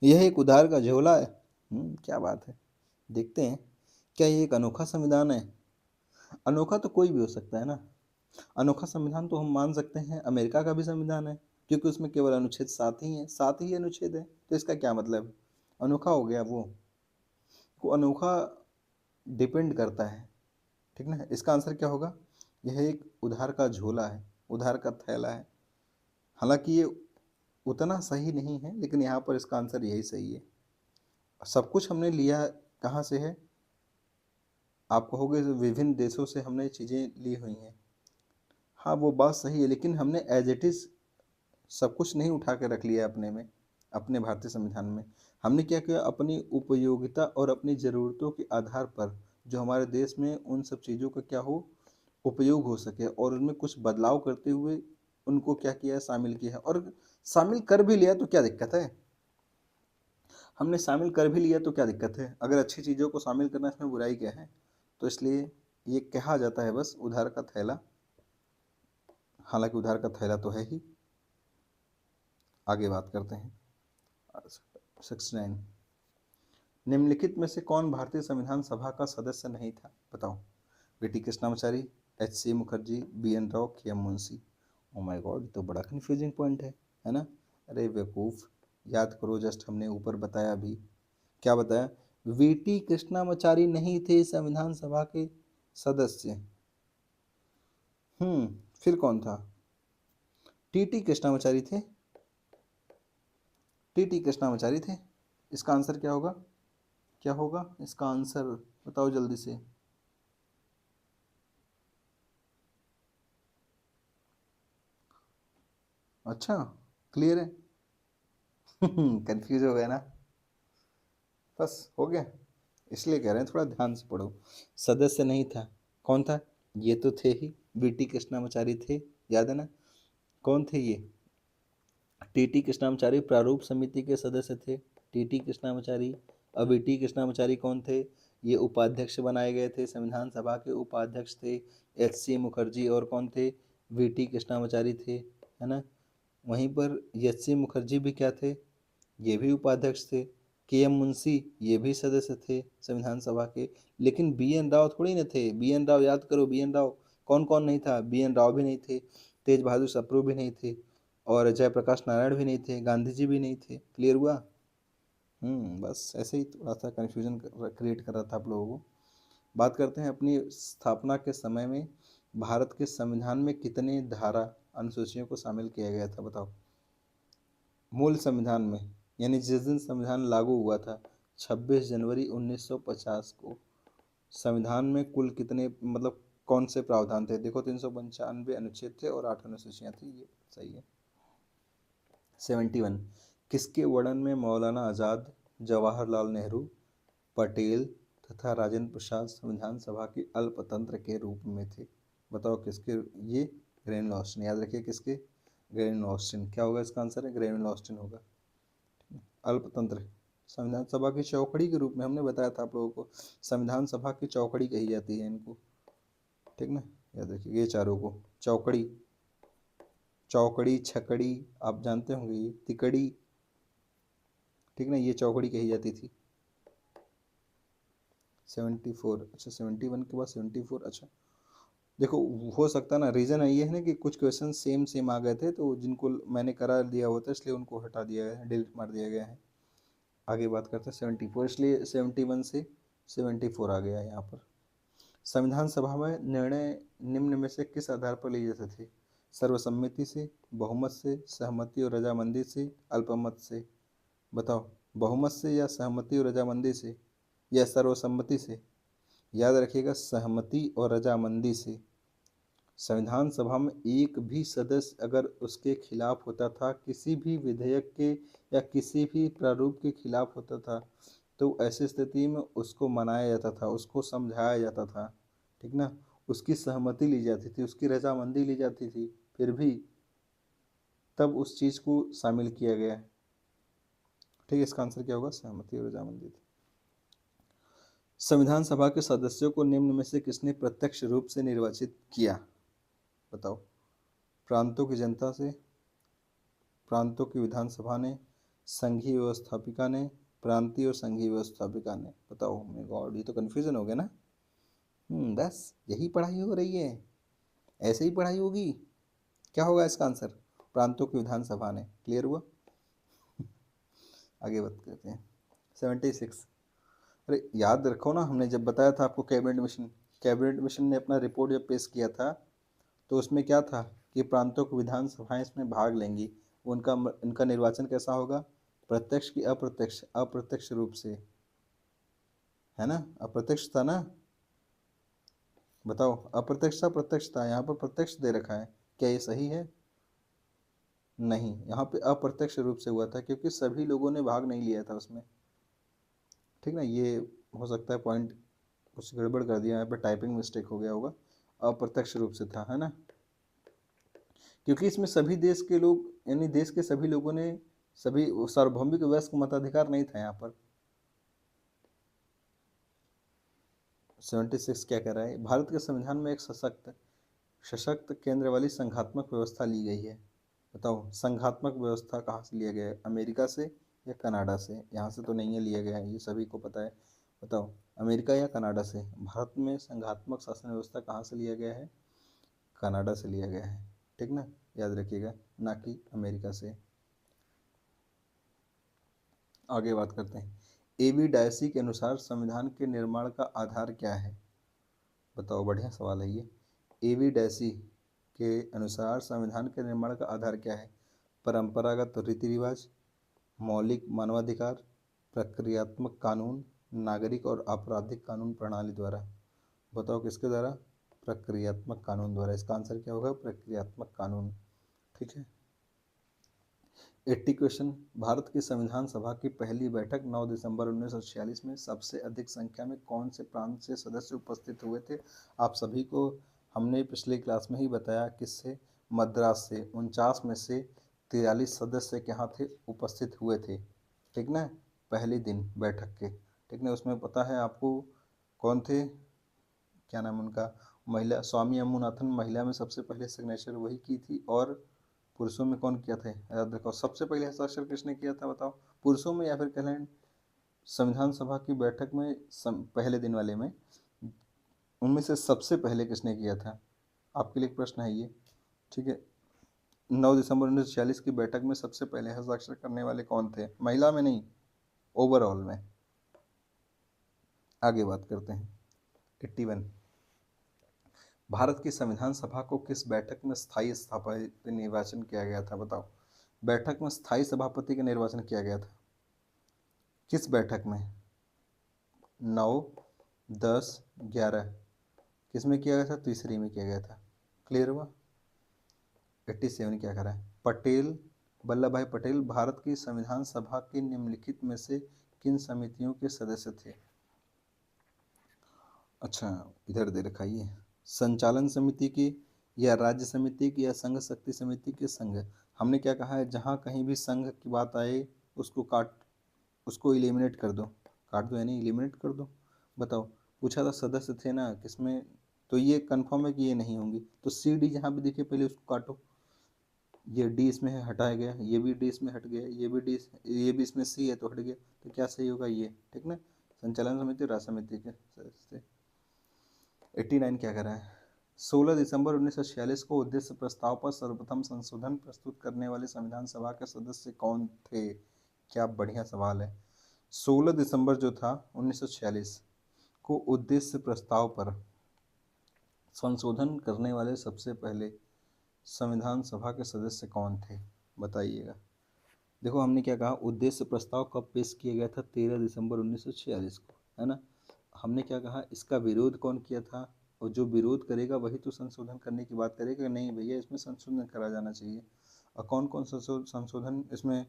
यह एक उधार का झोला है। क्या बात है। देखते हैं क्या ये एक अनोखा संविधान है? अनोखा तो कोई भी हो सकता है ना। अनोखा संविधान तो हम मान सकते हैं अमेरिका का भी संविधान है, क्योंकि उसमें केवल अनुच्छेद 7 ही है, 7 ही अनुच्छेद है। तो इसका क्या मतलब? अनोखा हो गया वो अनोखा डिपेंड करता है। ठीक ना। इसका आंसर क्या होगा? यह एक उधार का झोला है, उधार का थैला है। हालांकि ये उतना सही नहीं है, लेकिन यहाँ पर इसका आंसर यही सही है। सब कुछ हमने लिया कहाँ से है? आप कहोगे विभिन्न देशों से हमने चीज़ें ली हुई हैं। हाँ, वो बात सही है, लेकिन हमने एज इट इज़ सब कुछ नहीं उठा के रख लिया अपने में, अपने भारतीय संविधान में। हमने क्या किया? अपनी उपयोगिता और अपनी ज़रूरतों के आधार पर जो हमारे देश में उन सब चीज़ों का क्या हो, उपयोग हो सके, और उनमें कुछ बदलाव करते हुए उनको क्या किया है? शामिल किया है। और शामिल कर भी लिया तो क्या दिक्कत है? हमने शामिल कर भी लिया तो क्या दिक्कत है? अगर अच्छी चीज़ों को शामिल करना, इसमें बुराई क्या है? तो इसलिए ये कहा जाता है बस उधार का थैला। हालांकि उधार का थैला तो है ही। आगे बात करते हैं। 69, निम्नलिखित में से कौन भारतीय संविधान सभा का सदस्य नहीं था? बताओ। V T. Krishnamachari, H C. Mukherjee, B N. Rau, K M. Munshi. Oh my God, तो बड़ा कन्फ्यूजिंग पॉइंट है ना। अरे बेवकूफ़, याद करो, जस्ट हमने ऊपर बताया अभी। क्या बताया? वी.टी. कृष्णामाचारी नहीं थे संविधान सभा के सदस्य। फिर कौन था? टी.टी. कृष्णामाचारी थे। टी.टी. कृष्णामाचारी थे। इसका आंसर क्या होगा? क्या होगा इसका आंसर? बताओ जल्दी से। अच्छा, क्लियर है। कंफ्यूज हो गया ना। बस हो गया। इसलिए कह रहे हैं थोड़ा ध्यान से पढ़ो। सदस्य नहीं था, कौन था? ये तो थे ही, बीटी कृष्णामाचारी थे, याद है ना? कौन थे ये? टीटी कृष्णामाचारी प्रारूप समिति के सदस्य थे, टीटी कृष्णामाचारी। अब बीटी कृष्णामाचारी कौन थे? ये उपाध्यक्ष बनाए गए थे, संविधान सभा के उपाध्यक्ष थे। एच सी मुखर्जी और कौन थे? बीटी कृष्णामाचारी थे, है ना? वहीं पर एच सी मुखर्जी भी क्या थे? ये भी उपाध्यक्ष थे। के एम मुंशी ये भी सदस्य थे संविधान सभा के। लेकिन बी एन राव थोड़ी ना थे। बी एन राव याद करो, बी एन राव कौन कौन नहीं था? बी एन राव भी नहीं थे, तेज बहादुर सप्रू भी नहीं थे, और जयप्रकाश नारायण भी नहीं थे, गांधी जी भी नहीं थे। क्लियर हुआ? बस ऐसे ही थोड़ा सा कन्फ्यूजन क्रिएट कर रहा था आप लोगों को। बात करते हैं अपनी स्थापना के समय में भारत के संविधान में कितने धारा अनुसूचियों को शामिल किया गया था, बताओ? मूल संविधान में, यानी जिस दिन संविधान लागू हुआ था 26 जनवरी 1950 को, संविधान में कुल कितने मतलब कौन से प्रावधान थे? देखो 395 अनुच्छेद थे और 8 अनुसूचियां थी, ये सही है। 71 किसके वर्णन में मौलाना आज़ाद, जवाहरलाल नेहरू, पटेल तथा राजेंद्र प्रसाद संविधान सभा के अल्पतंत्र के रूप में थे? बताओ किसके? ये ग्रेन ऑस्टिन, याद रखिए किसके? Grain Austin. क्या होगा इसका आंसर? है ग्रेन ऑस्टिन होगा। अल्पतंत्र संविधान सभा की चौकड़ी के रूप में, हमने बताया था आप लोगों को, संविधान सभा की चौकड़ी कही जाती है इनको, ठीक ना? याद रखिए ये चारों को चौकड़ी, चौकड़ी, छकड़ी, आप जानते होंगे, ये तिकड़ी, ठीक ना, ये चौकड़ी कही जाती थी। 74, अच्छा 71 के बाद 74, अच्छा देखो हो सकता है ना, रीज़न ये है ना कि कुछ क्वेश्चन सेम सेम आ गए थे, तो जिनको मैंने करा दिया होता इसलिए उनको हटा दिया गया है, डिलीट मार दिया गया है। आगे बात करते हैं 74, इसलिए 71 से 74 आ गया है यहाँ पर। संविधान सभा में निर्णय निम्न में से किस आधार पर लिए जाते थे? सर्वसम्मति से, बहुमत से, सहमति और रजामंदी से, अल्पमत से? बताओ, बहुमत से या सहमति और रजामंदी से या सर्वसम्मति से? याद रखिएगा, सहमति और रजामंदी से। संविधान सभा में एक भी सदस्य अगर उसके खिलाफ होता था, किसी भी विधेयक के या किसी भी प्रारूप के खिलाफ होता था, तो ऐसी स्थिति में उसको मनाया जाता था, उसको समझाया जाता था, ठीक ना? उसकी सहमति ली जाती थी, उसकी रजामंदी ली जाती थी, फिर भी तब उस चीज़ को शामिल किया गया। ठीक है, इसका आंसर क्या होगा? सहमति और रजामंदी थी। संविधान सभा के सदस्यों को निम्न में से किसने प्रत्यक्ष रूप से निर्वाचित किया? बताओ, प्रांतों की जनता से, प्रांतों की विधानसभा ने, संघीय व्यवस्थापिका ने, प्रांतीय और संघीय व्यवस्थापिका ने? बताओ, मेरे गॉड, ये तो कन्फ्यूजन हो गया ना। बस यही पढ़ाई हो रही है, ऐसे ही पढ़ाई होगी। क्या होगा इसका आंसर? प्रांतों की विधानसभा ने। क्लियर हुआ? आगे बात करते हैं 76। अरे याद रखो ना, हमने जब बताया था आपको कैबिनेट मिशन, कैबिनेट मिशन ने अपना रिपोर्ट जब पेश किया था, तो उसमें क्या था कि प्रांतों की विधानसभाएं इसमें भाग लेंगी। उनका इनका निर्वाचन कैसा होगा? प्रत्यक्ष की अप्रत्यक्ष? अप्रत्यक्ष रूप से, है ना? अप्रत्यक्ष था ना? बताओ, अप्रत्यक्ष था प्रत्यक्ष था? यहाँ पर प्रत्यक्ष दे रखा है, क्या ये सही है? नहीं, यहाँ पे अप्रत्यक्ष रूप से हुआ था, क्योंकि सभी लोगों ने भाग नहीं लिया था उसमें, ठीक ना? ये हो सकता है पॉइंट कुछ गड़बड़ कर दिया, यहाँ पे टाइपिंग मिस्टेक हो गया होगा। अप्रत्यक्ष रूप से था, है ना? क्योंकि इसमें सभी देश के लोग, यानी देश के सभी लोगों ने, सभी सार्वभौमिक वयस्क मताधिकार नहीं था यहाँ पर। 76 क्या कह रहा है? भारत के संविधान में एक सशक्त सशक्त केंद्र वाली संघात्मक व्यवस्था ली गई है। बताओ, संघात्मक व्यवस्था कहाँ से लिया गया है? अमेरिका से या कनाडा से? यहाँ से तो नहीं है लिया गया है, ये सभी को पता है। बताओ, अमेरिका या कनाडा से? भारत में संघात्मक शासन व्यवस्था कहाँ से लिया गया है? कनाडा से लिया गया है, ठीक ना? याद रखिएगा, ना कि अमेरिका से। आगे बात करते हैं, एबी डायसी के अनुसार संविधान के निर्माण का आधार क्या है? बताओ, बढ़िया सवाल है ये। एबी डायसी के अनुसार संविधान के निर्माण का आधार क्या है? परंपरागत रीति रिवाज, मौलिक मानवाधिकार, प्रक्रियात्मक कानून, नागरिक और आपराधिक कानून प्रणाली द्वारा? बताओ किसके द्वारा? प्रक्रियात्मक कानून द्वारा। इसका आंसर क्या होगा? प्रक्रियात्मक कानून, ठीक है। 80 क्वेश्चन। भारत की संविधान सभा की पहली बैठक 9 दिसंबर 1946 में सबसे अधिक संख्या में कौन से प्रांत से सदस्य उपस्थित हुए थे? आप सभी को हमने पिछले क्लास में ही बताया, किससे? मद्रास से। 49 में से 43 सदस्य यहाँ थे, उपस्थित हुए थे, ठीक ना, पहले दिन बैठक के, ठीक ना। उसमें पता है आपको कौन थे, क्या नाम उनका? महिला स्वामी अम्मुनाथन महिला में सबसे पहले सिग्नेचर वही की थी, और पुरुषों में कौन किया था? याद रखो, सबसे पहले हस्ताक्षर किसने किया था बताओ, पुरुषों में या फिर कह लें संविधान सभा की बैठक में पहले दिन वाले में, उनमें से सबसे पहले किसने किया था? आपके लिए एक प्रश्न है ये, ठीक है। 9 दिसंबर 1946 की बैठक में सबसे पहले हस्ताक्षर करने वाले कौन थे? महिला में नहीं, ओवरऑल में। आगे बात करते हैं। 81, भारत की संविधान सभा को किस बैठक में स्थायी सभापति निर्वाचन किया गया था? बताओ, बैठक में स्थायी सभापति का निर्वाचन किया गया था किस बैठक में? 9, 10, 11, किस में किया गया था? तीसरी में किया गया था। क्लियर हुआ? 87 क्या करा है? पटेल, वल्लभ भाई पटेल भारत की संविधान सभा की निम्नलिखित में से किन समितियों के सदस्य थे? अच्छा, इधर दे रखा ये, संचालन समिति की, या राज्य समिति की, या संघ शक्ति समिति के? संघ। हमने क्या कहा है, जहाँ कहीं भी संघ की बात आए उसको एलिमिनेट कर दो, काट दो यानी एलिमिनेट कर दो। बताओ, पूछा था सदस्य थे ना किसमें, तो ये कंफर्म है कि ये नहीं होंगी, तो सी डी जहाँ भी दिखे पहले उसको काटो। ये डी इसमें है, हटाया गया, ये भी डी इसमें हट गया, ये भी इसमें सी है तो हट गया, तो क्या सही होगा? ये, ठीक ना। संचालन समिति, राज्य समिति के सदस्य। 89 क्या कर रहा है? 16 दिसंबर 1946 को उद्देश्य प्रस्ताव पर सर्वप्रथम संशोधन प्रस्तुत करने वाले संविधान सभा के सदस्य कौन थे? क्या बढ़िया सवाल है। 16 दिसंबर जो था 1946 को उद्देश्य प्रस्ताव पर संशोधन करने वाले सबसे पहले संविधान सभा के सदस्य कौन थे? बताइएगा। देखो, हमने क्या कहा, उद्देश्य प्रस्ताव कब पेश किया गया था? 13 दिसंबर 1946 को, है ना। हमने क्या कहा, इसका विरोध कौन किया था? और जो विरोध करेगा वही तो संशोधन करने की बात करेगा, नहीं भैया इसमें संशोधन करा जाना चाहिए। और कौन कौन सा संशोधन इसमें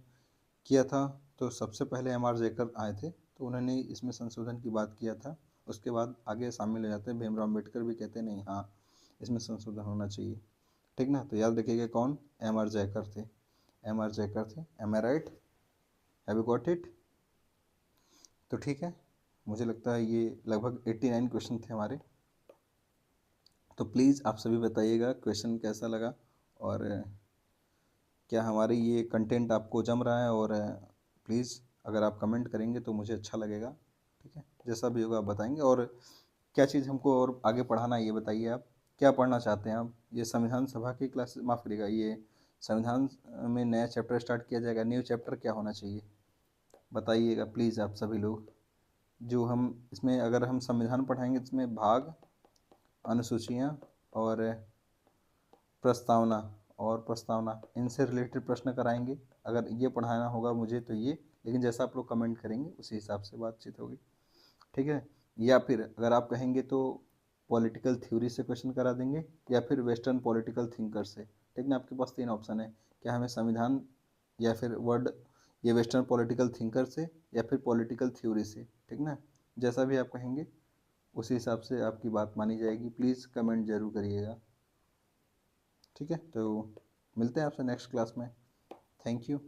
किया था? तो सबसे पहले एम आर जेकर आए थे, तो उन्होंने इसमें संशोधन की बात किया था। उसके बाद आगे शामिल हो जाते हैं भीमराव अम्बेडकर भी, कहते नहीं हाँ इसमें संशोधन होना चाहिए, ठीक ना। तो याद रखिएगा कौन? एम आर जयकर थे, एम आर जयकर थे। Am I right? Have you got it? तो ठीक है, मुझे लगता है ये लगभग 89 क्वेश्चन थे हमारे। तो प्लीज़ आप सभी बताइएगा क्वेश्चन कैसा लगा, और क्या हमारी ये कंटेंट आपको जम रहा है, और प्लीज़ अगर आप कमेंट करेंगे तो मुझे अच्छा लगेगा, ठीक है। जैसा भी होगा आप बताएंगे, और क्या चीज़ हमको और आगे पढ़ाना है ये बताइए, आप क्या पढ़ना चाहते हैं? आप ये संविधान सभा की क्लास, माफ़ करिएगा, ये संविधान में नया चैप्टर स्टार्ट किया जाएगा, न्यू चैप्टर क्या होना चाहिए बताइएगा प्लीज़ आप सभी लोग। जो हम इसमें अगर हम संविधान पढ़ाएंगे, इसमें भाग, अनुसूचियाँ और प्रस्तावना, इनसे रिलेटेड प्रश्न कराएंगे। अगर ये पढ़ाना होगा मुझे तो ये, लेकिन जैसा आप लोग कमेंट करेंगे उसी हिसाब से बातचीत होगी, ठीक है। या फिर अगर आप कहेंगे तो पॉलिटिकल थ्योरी से क्वेश्चन करा देंगे, या फिर वेस्टर्न पॉलिटिकल थिंकर से, ठीक ना। आपके पास 3 ऑप्शन है, क्या हमें संविधान, या फिर वर्ड, ये वेस्टर्न पॉलिटिकल थिंकर से, या फिर पॉलिटिकल थ्योरी से, ठीक ना। जैसा भी आप कहेंगे उसी हिसाब से आपकी बात मानी जाएगी। प्लीज़ कमेंट जरूर करिएगा, ठीक है। तो मिलते हैं आपसे नेक्स्ट क्लास में। Thank you.